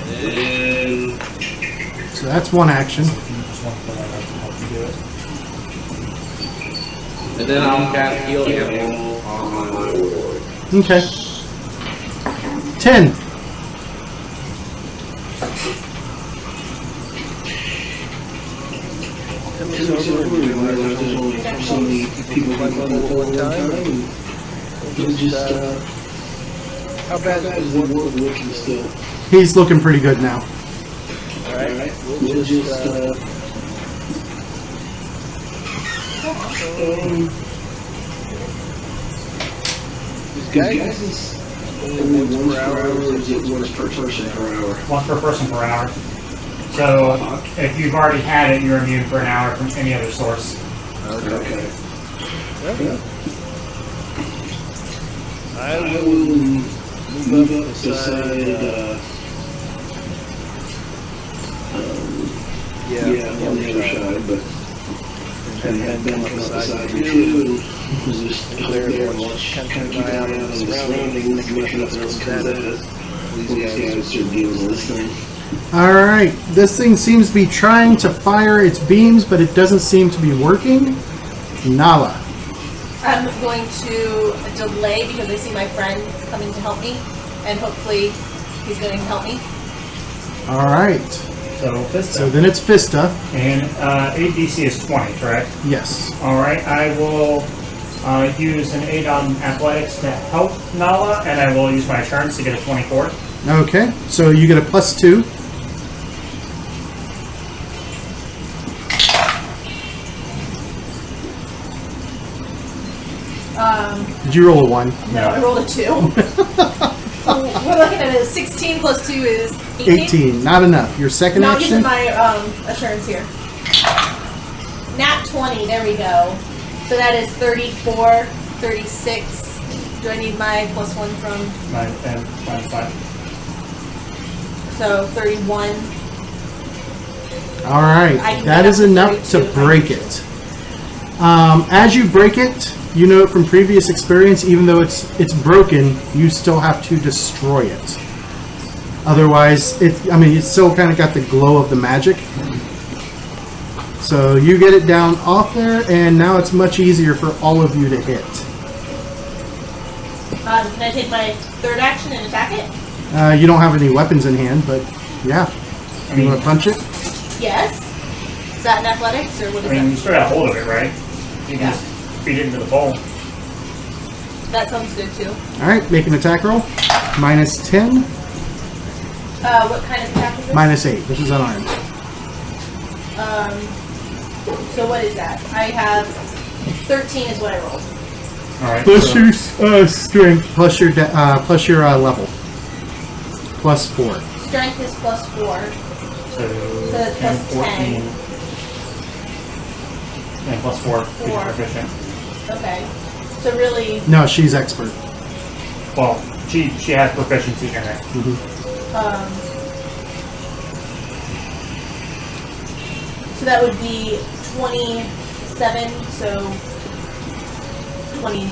Speaker 2: And then...
Speaker 1: So that's one action.
Speaker 2: And then I'll cast heal animal on my ward.
Speaker 1: Okay. 10.
Speaker 5: So many people like on it all the time, and it's just,
Speaker 9: How bad
Speaker 5: is the world looking still?
Speaker 1: He's looking pretty good now.
Speaker 5: Alright, we'll just,
Speaker 9: This guidance is
Speaker 5: only once per hour, or is it once per person per hour?
Speaker 4: Once per person per hour. So if you've already had it, you're immune for an hour from any other source.
Speaker 5: Okay.
Speaker 9: Okay. I
Speaker 5: I
Speaker 9: will
Speaker 5: will
Speaker 9: move up beside,
Speaker 5: yeah, on the other side, but I have been up beside you too, and just clear everyone, kind of keep an eye out on the surroundings, make sure nothing else comes at us. These guys should be listening.
Speaker 1: Alright, this thing seems to be trying to fire its beams, but it doesn't seem to be working. Nala.
Speaker 3: I'm going to delay because I see my friend coming to help me, and hopefully he's going to help me.
Speaker 1: Alright.
Speaker 4: So Vista.
Speaker 1: So then it's Vista.
Speaker 4: And ADC is 20, correct?
Speaker 1: Yes.
Speaker 4: Alright, I will use an aid on athletics to help Nala, and I will use my turns to get a 24.
Speaker 1: Okay, so you get a +2. Did you roll a 1?
Speaker 3: No, I rolled a 2. So we're looking at a 16 plus 2 is 18.
Speaker 1: 18. Not enough. Your second
Speaker 3: Not
Speaker 1: action?
Speaker 3: using my assurance here. Nat 20, there we go. So that is 34, 36. Do I need my +1 from?
Speaker 4: Minus 5.
Speaker 3: So 31.
Speaker 1: Alright, that is enough to break it. As you break it, you know from previous experience, even though it's broken, you still have to destroy it. Otherwise, it's still kind of got the glow of the magic. So you get it down off there, and now it's much easier for all of you to hit.
Speaker 3: Can I take my third action and attack it?
Speaker 1: You don't have any weapons in hand, but yeah. You want to punch it?
Speaker 3: Yes. Is that in athletics, or what is
Speaker 4: I mean, you
Speaker 3: that?
Speaker 4: still got a hold of it, right? You can
Speaker 3: Yeah.
Speaker 4: just feed it into the bowl.
Speaker 3: That sounds good too.
Speaker 1: Alright, make an attack roll. -10,
Speaker 3: What kind of attack is this?
Speaker 1: -8. This is unarmed.
Speaker 3: So what is that? I have 13 is what I rolled.
Speaker 4: Alright.
Speaker 1: Plus
Speaker 4: so
Speaker 1: your strength, plus your level. +4.
Speaker 3: Strength is +4.
Speaker 4: So
Speaker 3: that's
Speaker 4: 10,
Speaker 3: plus
Speaker 4: 14. And +4 because you're
Speaker 3: 4.
Speaker 4: proficient.
Speaker 3: Okay. So really,
Speaker 1: No, she's expert.
Speaker 4: Well, she has proficiency in it.
Speaker 3: so that would be 27, so 20,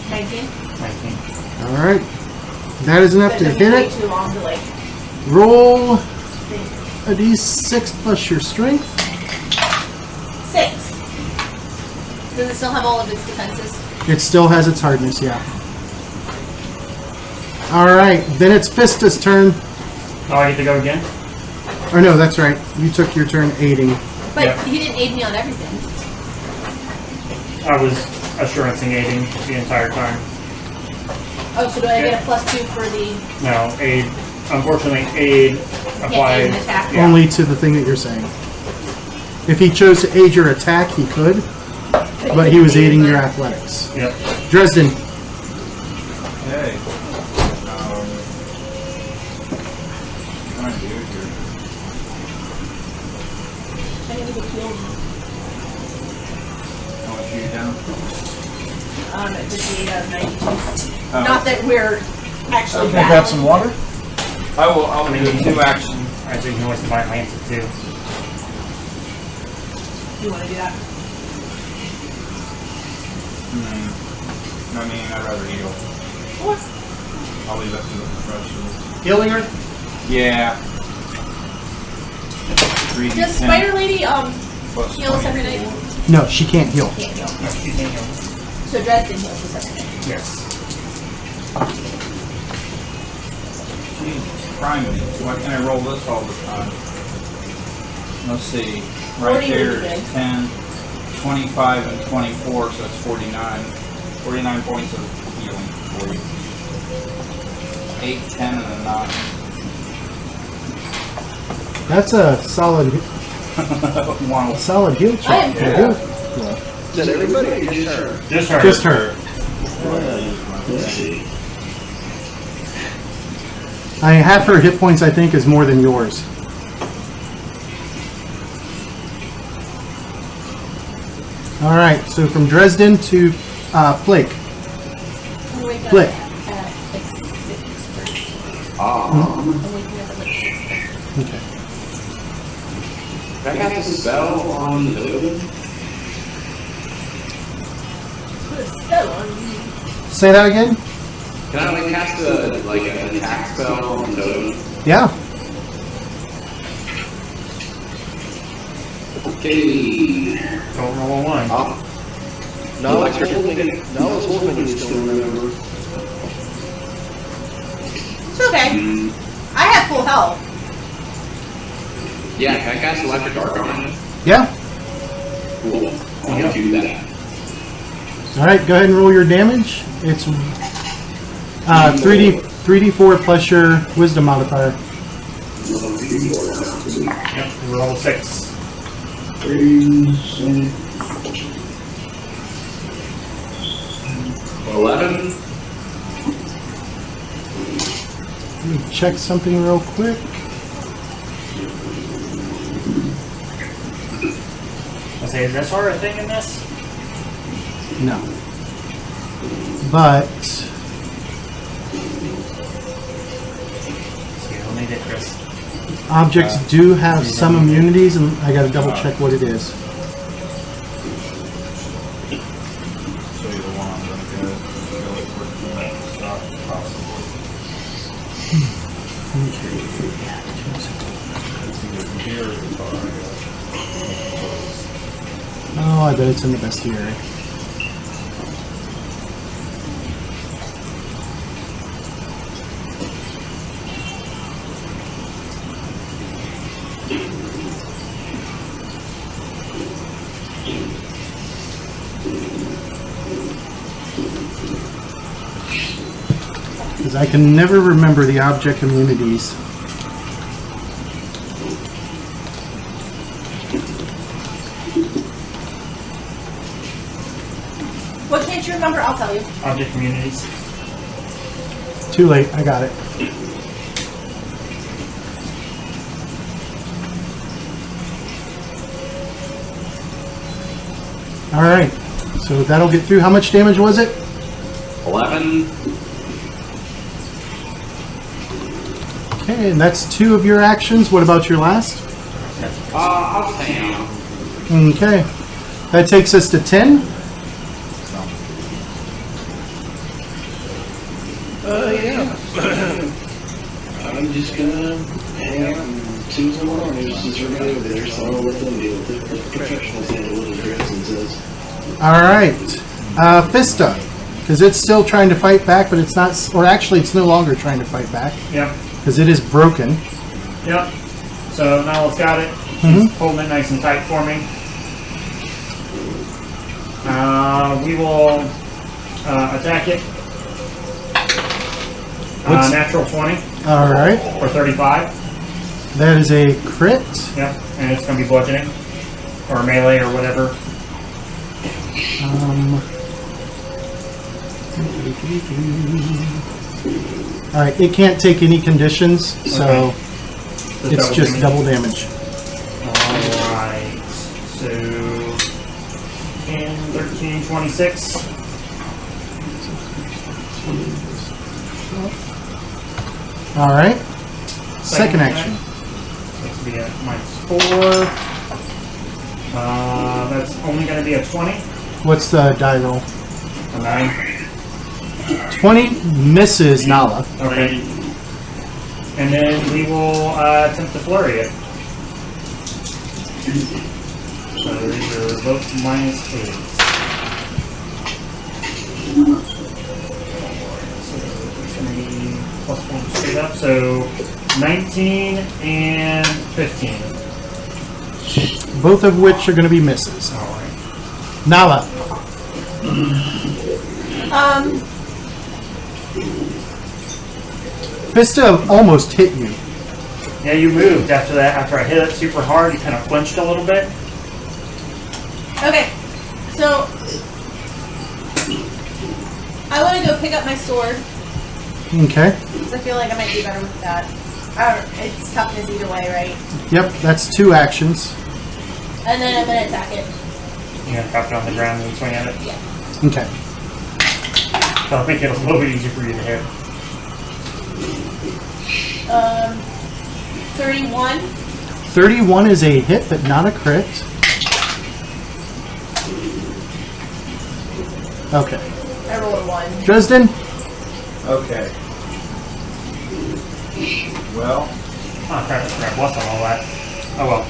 Speaker 3: 19.
Speaker 4: 19.
Speaker 1: Alright. That is enough
Speaker 3: That
Speaker 1: to
Speaker 3: took
Speaker 1: hit
Speaker 3: way
Speaker 1: it.
Speaker 3: too long to like
Speaker 1: Roll
Speaker 3: think.
Speaker 1: a d6 plus your strength.
Speaker 3: 6. Does it still have all of its defenses?
Speaker 1: It still has its hardness, yeah. Alright, then it's Fista's turn.
Speaker 4: Oh, I get to go again?
Speaker 1: Or no, that's right. You took your turn aiding.
Speaker 3: But
Speaker 4: Yeah.
Speaker 3: you didn't aid me on everything.
Speaker 4: I was assurancing aiding the entire time.
Speaker 3: Oh, so do I get a +2 for the
Speaker 4: No, aid. Unfortunately, aid applied.
Speaker 3: aid and attack?
Speaker 4: Yeah.
Speaker 1: Only to the thing that you're saying. If he chose to aid your attack, he could, but he was aiding your athletics.
Speaker 4: Yep.
Speaker 1: Dresden,
Speaker 7: Okay. What can I do here?
Speaker 3: I need to go heal.
Speaker 7: I want you down.
Speaker 3: At 58 out of 92.
Speaker 7: Oh.
Speaker 3: Not that we're actually
Speaker 7: Can I grab
Speaker 3: bad.
Speaker 7: some water? I'll do a 2 action.
Speaker 4: Actually, you can always combine Lancet too.
Speaker 3: You want to do that?
Speaker 7: I mean, I'd rather heal.
Speaker 3: Or
Speaker 7: I'll leave that to the professionals.
Speaker 1: healing her.
Speaker 7: Yeah. 3d10
Speaker 3: does Spider Lady
Speaker 7: plus
Speaker 3: heal us
Speaker 7: 20.
Speaker 3: every night?
Speaker 1: No, she can't heal.
Speaker 3: Can't heal.
Speaker 4: No, she can't heal.
Speaker 3: So Dresden heals us every night.
Speaker 4: Yes.
Speaker 7: Jesus, criminy. Why can't I roll this all the time? Let's see.
Speaker 3: 40
Speaker 7: Right there
Speaker 3: would be
Speaker 7: is
Speaker 3: good.
Speaker 7: 10, 25, and 24, so that's 49. 49 points of healing for you. 8, 10, and a 9.
Speaker 1: That's a solid
Speaker 7: One.
Speaker 1: heal check.
Speaker 3: I am
Speaker 1: Yeah.
Speaker 9: Is that everybody or just her?
Speaker 4: Just her.
Speaker 1: Just her.
Speaker 5: Let's see.
Speaker 1: Half her hit points, I think, is more than yours. All right, so from Dresden to Flake.
Speaker 3: I'm waking
Speaker 1: Flick.
Speaker 3: up at like 6:30.
Speaker 2: Ah.
Speaker 3: I'm waking up at like 6:30.
Speaker 1: Okay.
Speaker 2: Can I cast a spell on the totem?
Speaker 3: Put a spell on you.
Speaker 1: Say that again?
Speaker 2: Can I like cast an attack spell on the totem?
Speaker 1: Yeah.
Speaker 2: Okay.
Speaker 4: Don't roll a 1.
Speaker 9: Knowledge holding you still remember.
Speaker 3: It's okay. I have full health.
Speaker 2: Yeah, can I cast electric arc on it?
Speaker 1: Yeah.
Speaker 2: Cool. I'll do that.
Speaker 1: All right, go ahead and roll your damage. It's 3d4 plus your wisdom modifier.
Speaker 4: Yep. Roll 6.
Speaker 2: 11.
Speaker 1: Let me check something real quick.
Speaker 4: I say, is this sort of thing in this?
Speaker 1: No. But
Speaker 4: So you'll need it, Chris.
Speaker 1: objects do have some immunities, and I gotta double check what it is.
Speaker 7: Show you the one I'm going to go really quick to stop possibly. It's either here or the car, I guess.
Speaker 1: Oh, I bet it's in the bestiary. Because I can never remember the object immunities.
Speaker 3: What can't you remember? I'll tell you.
Speaker 4: Object communities.
Speaker 1: Too late, I got it. Alright, so that'll get through. How much damage was it?
Speaker 2: 11.
Speaker 1: Okay, and that's 2 of your actions. What about your last?
Speaker 2: I'll just hang out.
Speaker 1: Okay, that takes us to 10.
Speaker 5: Yeah. I'm just gonna hang out and see what's going on here since we're right over there, so I'll let them deal with it. The professionals handle it, as Dresden says.
Speaker 1: Alright, Fista. Because it's still trying to fight back, but it's not, or actually it's no longer trying to fight back.
Speaker 4: Yep.
Speaker 1: Because it is broken.
Speaker 4: Yep. So now it's got it.
Speaker 1: Mhm.
Speaker 4: She's holding it nice and tight for me. We will attack it.
Speaker 1: What's-
Speaker 4: Natural 20
Speaker 1: All right.
Speaker 4: or 35.
Speaker 1: That is a crit.
Speaker 4: Yep, and it's going to be bludgeoning or melee or whatever.
Speaker 1: All right. It can't take any conditions, so
Speaker 4: Okay.
Speaker 1: it's just double damage.
Speaker 4: Alright, so 10, 13, 26.
Speaker 1: All right. Second action.
Speaker 4: That's be a -4. That's only going to be a 20.
Speaker 1: What's the die roll?
Speaker 4: A 9.
Speaker 1: 20 misses Nala.
Speaker 4: Okay. And then we will attempt to flurry it. So these are both -8. So it's going to be +1 straight up. So 19 and 15.
Speaker 1: Both of which are going to be misses.
Speaker 4: Alright.
Speaker 1: Nala. Vista almost hit you.
Speaker 4: Yeah, you moved after that. After I hit it super hard, you kind of flinched a little bit.
Speaker 3: Okay, so I want to go pick up my sword
Speaker 1: Okay.
Speaker 3: because I feel like I might do better with that. It's toughness either way, right?
Speaker 1: Yep, that's 2 actions.
Speaker 3: And then I'm gonna attack it.
Speaker 4: You're going to drop it on the ground and swing at it.
Speaker 3: Yeah.
Speaker 1: Okay.
Speaker 4: That'll make it a little bit easier for you to hit.
Speaker 3: 31.
Speaker 1: 31 is a hit, but not a crit. Okay.
Speaker 3: I rolled a 1.
Speaker 1: Dresden?
Speaker 7: Okay. Well,
Speaker 4: Oh, crap, I forgot plus on all that. Oh well.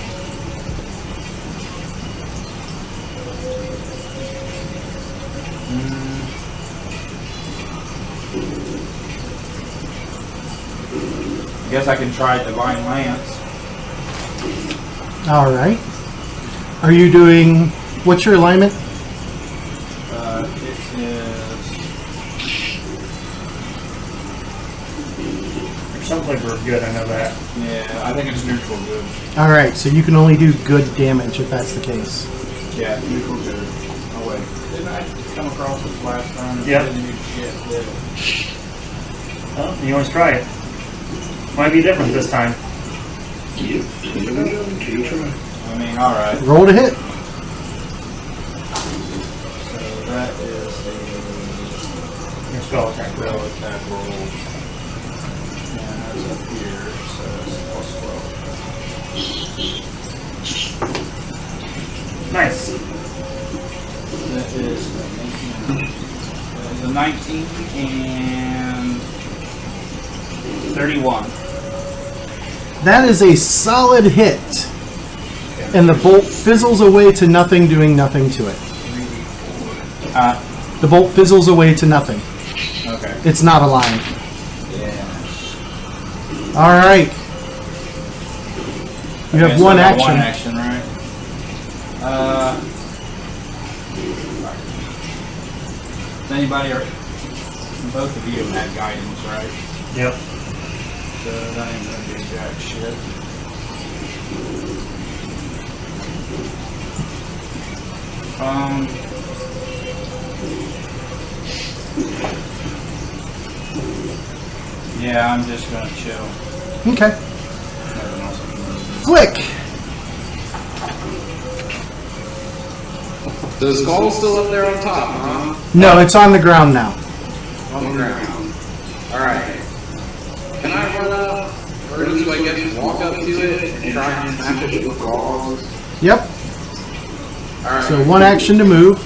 Speaker 7: I guess I can try Divine Lance.
Speaker 1: All right. Are you doing... What's your alignment?
Speaker 7: It is...
Speaker 4: Your subclaver are good, I know that.
Speaker 7: Yeah, I think it's neutral good.
Speaker 1: All right, so you can only do good damage if that's the case.
Speaker 7: Yeah, neutral good. Oh wait, didn't I come across this last time?
Speaker 4: Yep.
Speaker 7: Didn't do shit, did it?
Speaker 4: Well, you always try it. Might be different this time.
Speaker 5: Yep.
Speaker 7: I mean, alright.
Speaker 1: Roll to hit.
Speaker 7: So that is
Speaker 4: Your spell attack.
Speaker 7: the spell attack roll. And that's up here, so it's +12.
Speaker 4: Nice.
Speaker 7: That is a 19 and 31.
Speaker 1: That is a solid hit. And the bolt fizzles away to nothing, doing nothing to it. The bolt fizzles away to nothing.
Speaker 7: Okay.
Speaker 1: It's not aligned.
Speaker 7: Yeah.
Speaker 1: All right. You have
Speaker 7: Okay, so
Speaker 1: one
Speaker 7: I got
Speaker 1: action.
Speaker 7: One action, right? Does anybody or both of you have guidance, right?
Speaker 4: Yep.
Speaker 7: So that ain't gonna do jack shit. Yeah, I'm just gonna chill.
Speaker 1: Okay.
Speaker 7: Nothing else I can do.
Speaker 1: Flick.
Speaker 2: The skull's still up there on top, huh?
Speaker 1: No, it's on the ground now.
Speaker 2: On the ground. Alright. Can I run up, or do I guess walk up to it and try and smash it with claws?
Speaker 1: Yep.
Speaker 2: Alright.
Speaker 1: So one action to move.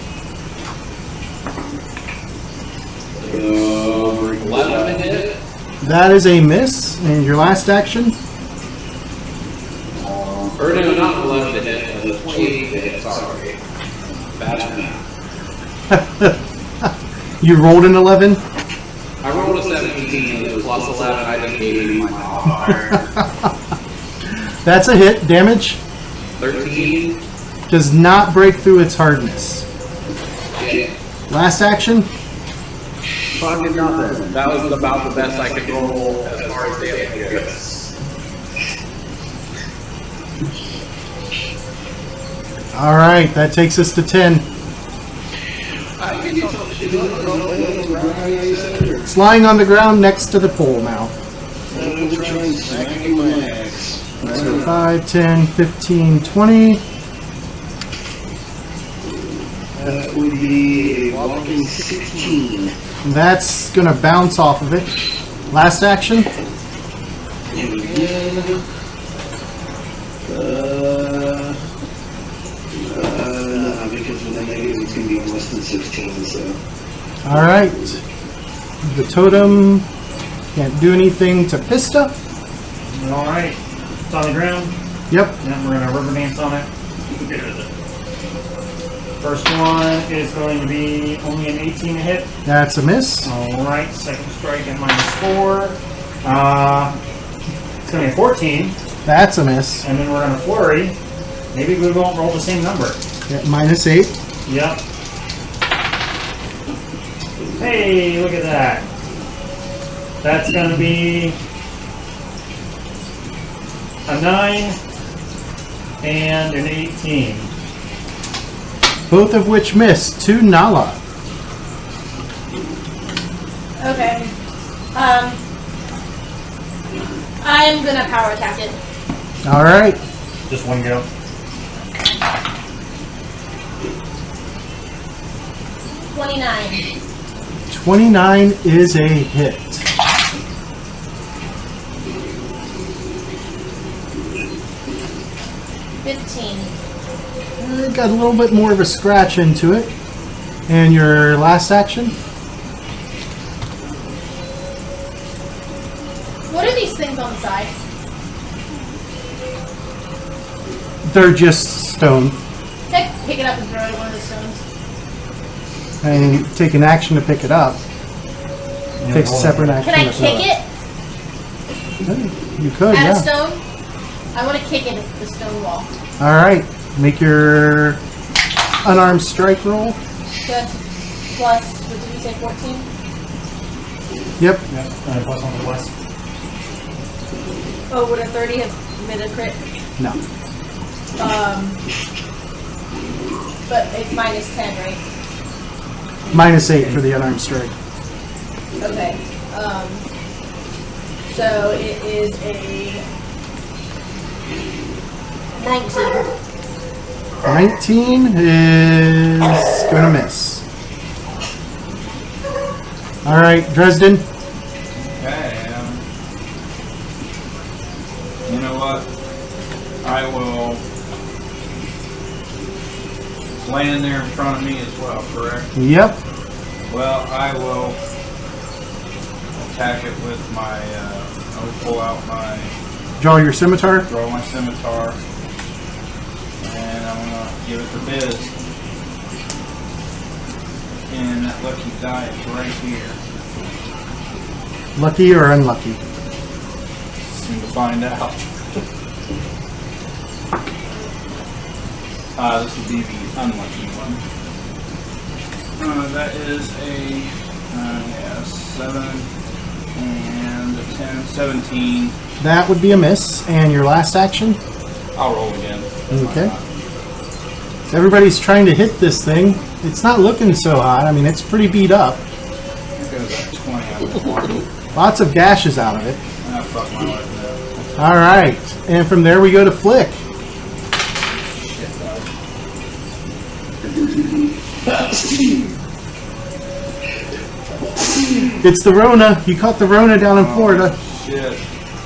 Speaker 2: 11 to hit.
Speaker 1: That is a miss. And your last action?
Speaker 2: Or no, not 11 to hit, 28 to hit, sorry. Bad math.
Speaker 1: You rolled an 11?
Speaker 2: I rolled a 17 and plus 11, I just gave it my modifier.
Speaker 1: That's a hit. Damage
Speaker 2: 13.
Speaker 1: does not break through its hardness.
Speaker 5: Yeah.
Speaker 1: Last action?
Speaker 2: Fucking nothing. That was about the best I could roll as far as damage goes.
Speaker 1: Alright, that takes us to 10. It's lying on the ground next to the pole now. So 5, 10, 15, 20.
Speaker 5: That would be a walking 16.
Speaker 1: That's gonna bounce off of it. Last action?
Speaker 5: And again. Because with the negative, it's going to be less than 16, so.
Speaker 1: Alright. The totem can't do anything to Pista.
Speaker 4: Alright. It's on the ground.
Speaker 1: Yep.
Speaker 4: Now we're gonna rubber dance on it. First one is going to be only an 18 to hit.
Speaker 1: That's a miss.
Speaker 4: Alright, second strike at -4. It's going to be a 14.
Speaker 1: That's a miss.
Speaker 4: And then we're going to flurry. Maybe we won't roll the same number.
Speaker 1: Yeah, -8.
Speaker 4: Yep. Hey, look at that. That's going to be a 9 and an 18.
Speaker 1: Both of which miss to Nala.
Speaker 3: Okay. I'm gonna power attack it.
Speaker 1: Alright.
Speaker 4: Just one go.
Speaker 3: $29.
Speaker 1: 29 is a hit. Got a little bit more of a scratch into it. And your last action?
Speaker 3: What are these things on the side?
Speaker 1: They're just stone.
Speaker 3: Pick it up and throw it at one of the stones.
Speaker 1: And take an action to pick it up. Takes a separate action.
Speaker 3: Can I
Speaker 1: to throw
Speaker 3: kick it
Speaker 1: You could,
Speaker 3: at
Speaker 1: yeah.
Speaker 3: a stone? I want to kick it at the stone wall.
Speaker 1: Alright. Make your unarmed strike roll.
Speaker 3: So that's plus, what did you say, 14?
Speaker 1: Yep.
Speaker 4: Yep, and plus on the plus.
Speaker 3: Oh, would a 30 have made a crit?
Speaker 1: No.
Speaker 3: But it's -10, right?
Speaker 1: -8 for the unarmed strike.
Speaker 3: Okay. So it is a 19.
Speaker 1: 19 is gonna miss. Alright, Dresden.
Speaker 7: Okay, you know what? I will land there in front of me as well, correct?
Speaker 1: Yep.
Speaker 7: Well, I will attack it with my, I will pull out my,
Speaker 1: Draw your scimitar.
Speaker 7: draw my scimitar, and I'm going to give it the biz. And that lucky die is right here.
Speaker 1: Lucky or unlucky?
Speaker 7: Soon to find out. This would be the unlucky one. That is a 7 and a 10, 17.
Speaker 1: That would be a miss. And your last action?
Speaker 7: I'll roll again.
Speaker 1: Okay. Everybody's trying to hit this thing. It's not looking so hot. I mean, it's pretty beat up.
Speaker 7: Here goes that 20 I was walking.
Speaker 1: Lots of gashes out of it.
Speaker 7: Ah, fuck my life now.
Speaker 1: Alright. And from there we go to Flick.
Speaker 7: Shit, dog.
Speaker 1: It's the Rona. You caught the Rona down in Florida.
Speaker 7: Shit.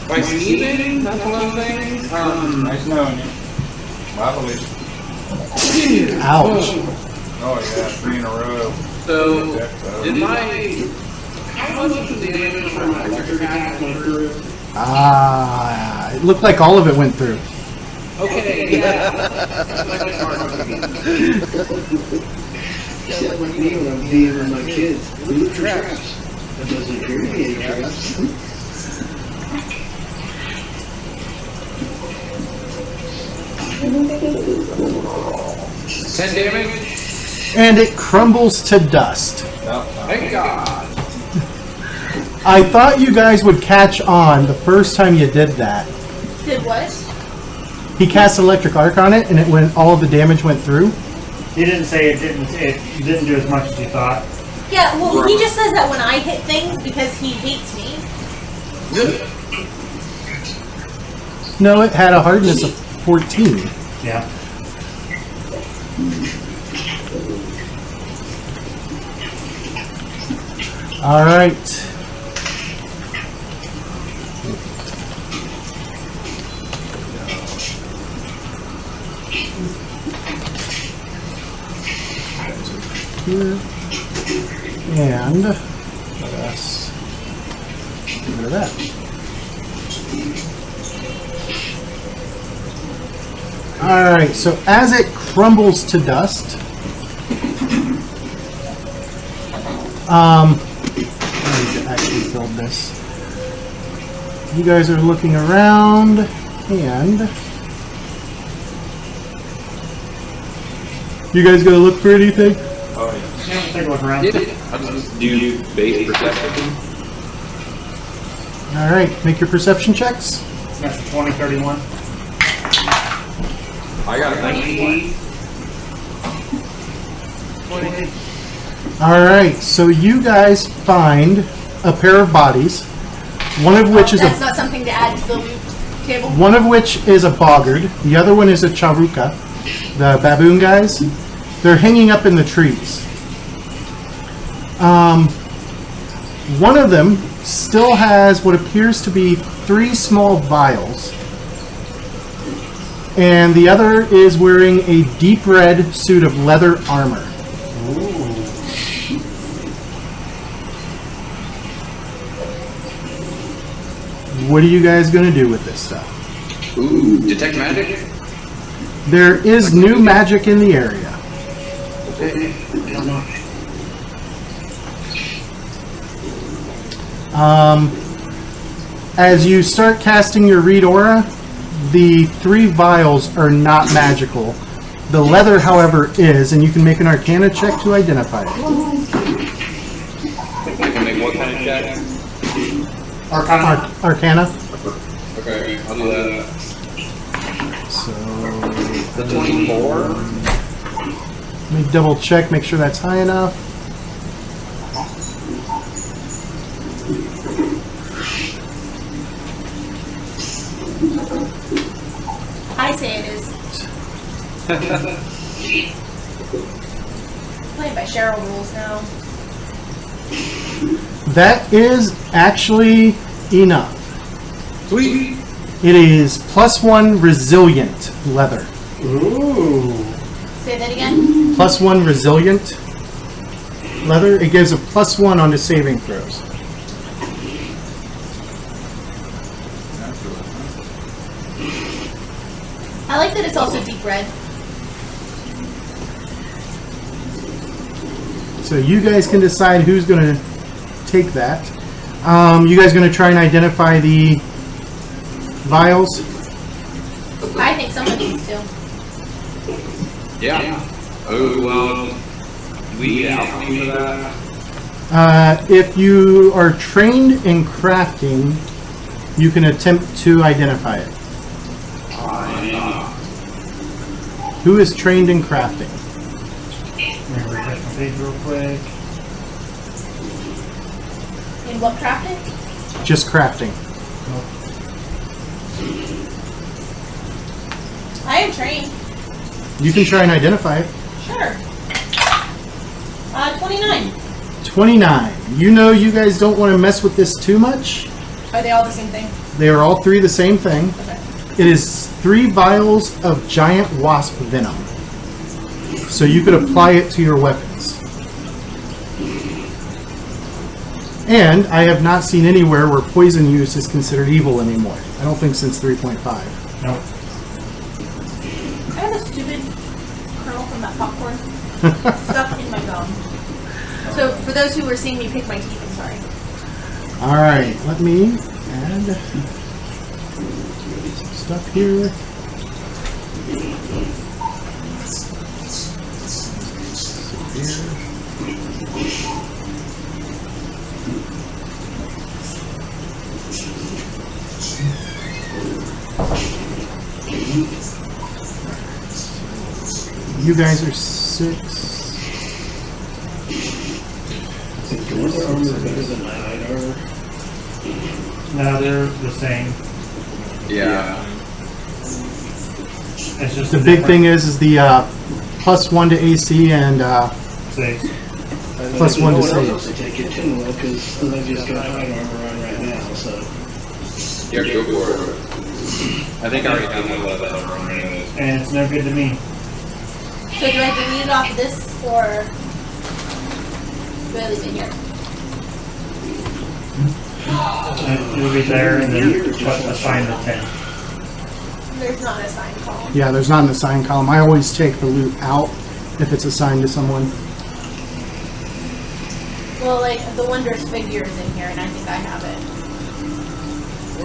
Speaker 2: By sneezing? That's one of the things?
Speaker 7: Nice knowing you. By the way.
Speaker 1: Ouch.
Speaker 7: Oh yeah, 3 in a row.
Speaker 2: So, did how much of the damage from my electric attack went through?
Speaker 1: Ah, it looked like all of it went through.
Speaker 2: Okay, yeah. That's like my smart
Speaker 5: Except like me when I'm being with my kids. We look for traps. That doesn't appear to be any traps.
Speaker 2: 10 damage?
Speaker 1: and it crumbles to dust.
Speaker 2: Thank God.
Speaker 1: I thought you guys would catch on the first time you did that.
Speaker 3: Did what?
Speaker 1: He cast electric arc on it, and it went. All of the damage went through.
Speaker 4: He didn't say it didn't do as much as you thought.
Speaker 3: Yeah, well, he just says that when I hit things because he hates me.
Speaker 1: No, it had a hardness of 14.
Speaker 4: Yeah.
Speaker 1: All right. Here. And let us get rid of that. Alright, so as it crumbles to dust, I need to actually build this. You guys are looking around, and you guys gonna look for anything?
Speaker 2: Oh, yeah.
Speaker 4: Yeah, take a look around.
Speaker 2: I'll just do base perception.
Speaker 1: Alright, make your perception checks.
Speaker 4: That's 20, 31.
Speaker 2: I got a 19.
Speaker 1: Alright, so you guys find a pair of bodies, one of which is
Speaker 3: That's not something to add to the loot table.
Speaker 1: one of which is a boggard, the other one is a charuka, the baboon guys. They're hanging up in the trees. One of them still has what appears to be 3 small vials, and the other is wearing a deep red suit of leather armor. What are you guys going to do with this stuff?
Speaker 2: Ooh, detect magic?
Speaker 1: There is new magic in the area. As you start casting your read aura, the 3 vials are not magical. The leather, however, is, and you can make an Arcana check to identify it.
Speaker 2: I can make what kind of check?
Speaker 4: Arcana.
Speaker 1: Arcana.
Speaker 2: Okay, I'll do that.
Speaker 1: So
Speaker 2: The 24?
Speaker 1: let me double check, make sure that's high enough.
Speaker 3: I say it is. Playing by Cheryl rules now.
Speaker 1: That is actually enough.
Speaker 2: Sweet.
Speaker 1: It is +1 resilient leather.
Speaker 4: Ooh.
Speaker 3: Say that again.
Speaker 1: +1 resilient leather. It gives a +1 on the saving throws.
Speaker 3: I like that it's also deep red.
Speaker 1: So you guys can decide who's going to take that. You guys going to try and identify the vials?
Speaker 3: I think someone needs to.
Speaker 2: Yeah. Oh, well, we get alchemy for that.
Speaker 1: If you are trained in crafting, you can attempt to identify it. Who is trained in crafting?
Speaker 4: Let me refresh my page real quick.
Speaker 3: In what crafting?
Speaker 1: Just crafting.
Speaker 3: I am trained.
Speaker 1: You can try and identify it.
Speaker 3: Sure. 29.
Speaker 1: 29. You know you guys don't want to mess with this too much.
Speaker 3: Are they all the same thing?
Speaker 1: They are all 3 the same thing.
Speaker 3: Okay.
Speaker 1: It is 3 vials of giant wasp venom. So you could apply it to your weapons. And I have not seen anywhere where poison use is considered evil anymore. I don't think since 3.5.
Speaker 4: Nope.
Speaker 3: I have a stupid kernel from that popcorn stuck in my gum. So for those who were seeing me pick my teeth, I'm sorry.
Speaker 1: Alright, let me add some stuff here. You guys are 6.
Speaker 5: Is armor better than light armor?
Speaker 4: No, they're the same.
Speaker 2: Yeah.
Speaker 4: It's just
Speaker 1: The big thing is the +1 to AC and
Speaker 4: Six.
Speaker 1: +1 to
Speaker 5: No one
Speaker 1: save.
Speaker 5: else will take it too, well, because I just got light armor on right now, so.
Speaker 2: Yeah, go for it. I think I already have my level on anyways.
Speaker 4: And it's no good to me.
Speaker 3: So do I delete it off of this or do I leave it here?
Speaker 4: It'll be there and then assign the 10.
Speaker 3: There's not a sign column.
Speaker 1: Yeah, there's not an assigned column. I always take the loot out if it's assigned to someone.
Speaker 3: Well, like the Wondrous figure is in here, and I think I have it.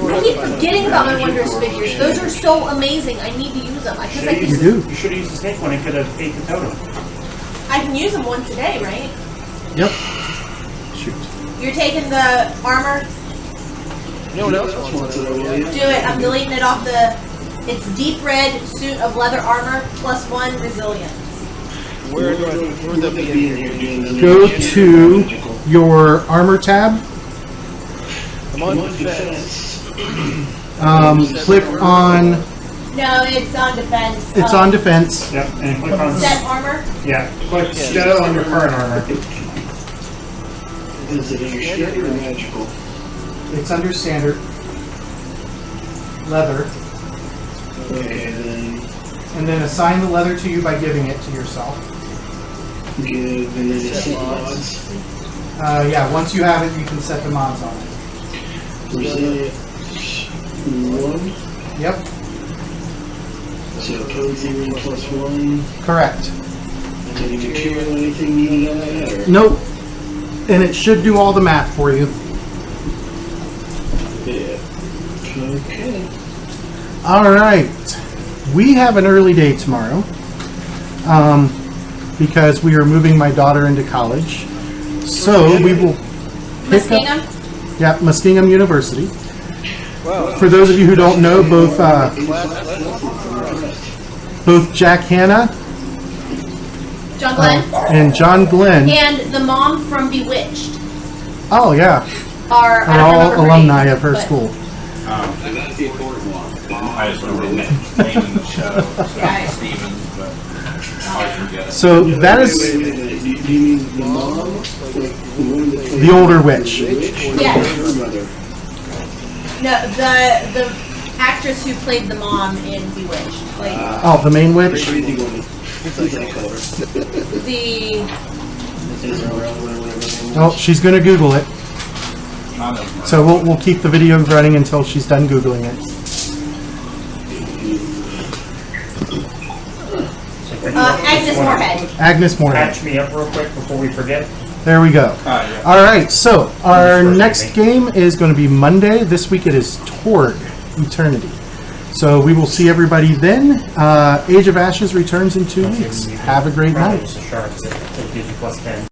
Speaker 3: I keep forgetting about my Wondrous figures. Those are so amazing. I need to use them. I
Speaker 1: You
Speaker 3: can
Speaker 1: do.
Speaker 4: You should have used the snake one. It could have ate the totem.
Speaker 3: I can use them once a day, right?
Speaker 1: Yep. Shoot.
Speaker 3: You're taking the armor.
Speaker 9: No one else wants it.
Speaker 3: Do it. I'm deleting it off the. It's deep red suit of leather armor +1 resilience.
Speaker 9: Where would that be in here?
Speaker 1: Go to your armor tab.
Speaker 9: I'm on defense.
Speaker 1: Click on.
Speaker 3: No, it's on defense.
Speaker 1: It's on defense.
Speaker 4: Yep, and click on
Speaker 3: Set armor.
Speaker 4: Yeah, click show on your current armor.
Speaker 5: Is it your standard or magical?
Speaker 1: It's under standard. Leather.
Speaker 5: Okay, then
Speaker 1: And then assign the leather to you by giving it to yourself.
Speaker 5: give, and then it's mods.
Speaker 1: Yeah, once you have it, you can set the mods on it.
Speaker 5: Resilient 1.
Speaker 1: Yep,
Speaker 5: So code theory +1.
Speaker 1: correct.
Speaker 5: Any material, anything needed on that? Or?
Speaker 1: Nope. And it should do all the math for you.
Speaker 5: Yeah. Okay.
Speaker 1: All right. We have an early day tomorrow because we are moving my daughter into college. So we will pick up.
Speaker 3: Muskingum.
Speaker 1: Yeah, Muskingum University.
Speaker 9: Wow.
Speaker 1: For those of you who don't know, both Jack Hanna
Speaker 3: John Glenn.
Speaker 1: and John Glenn.
Speaker 3: And the mom from Bewitched
Speaker 1: Oh yeah,
Speaker 3: are I
Speaker 1: are
Speaker 3: don't
Speaker 1: all
Speaker 3: remember her
Speaker 1: alumni
Speaker 3: name,
Speaker 1: of her
Speaker 3: but-
Speaker 1: school.
Speaker 2: And that's the important one.
Speaker 7: I just remember the name in the show, so
Speaker 3: Right.
Speaker 7: Stevens, but I forget it.
Speaker 1: So that is
Speaker 5: Wait. Do you mean the mom? Like the one that played
Speaker 1: the older witch.
Speaker 5: Or
Speaker 3: Yes.
Speaker 5: her mother?
Speaker 3: No, the actress who played the mom in Bewitched, like
Speaker 1: Oh, the main witch.
Speaker 5: Crazy woman. What's that color?
Speaker 3: the
Speaker 5: Isabella or whatever.
Speaker 1: Oh, she's gonna Google it.
Speaker 7: Not a-
Speaker 1: So we'll keep the video running until she's done Googling it.
Speaker 3: Agnes Moorehead.
Speaker 1: Agnes Moorhead.
Speaker 4: Patch me up real quick before we forget.
Speaker 1: There we go.
Speaker 7: yeah.
Speaker 1: All right, so our
Speaker 4: First
Speaker 1: next game is going to be Monday. This week it is Torg Eternity. So we will see everybody then. Age of Ashes returns in 2 weeks. Have a great night.
Speaker 4: Sharks, it gives you +10.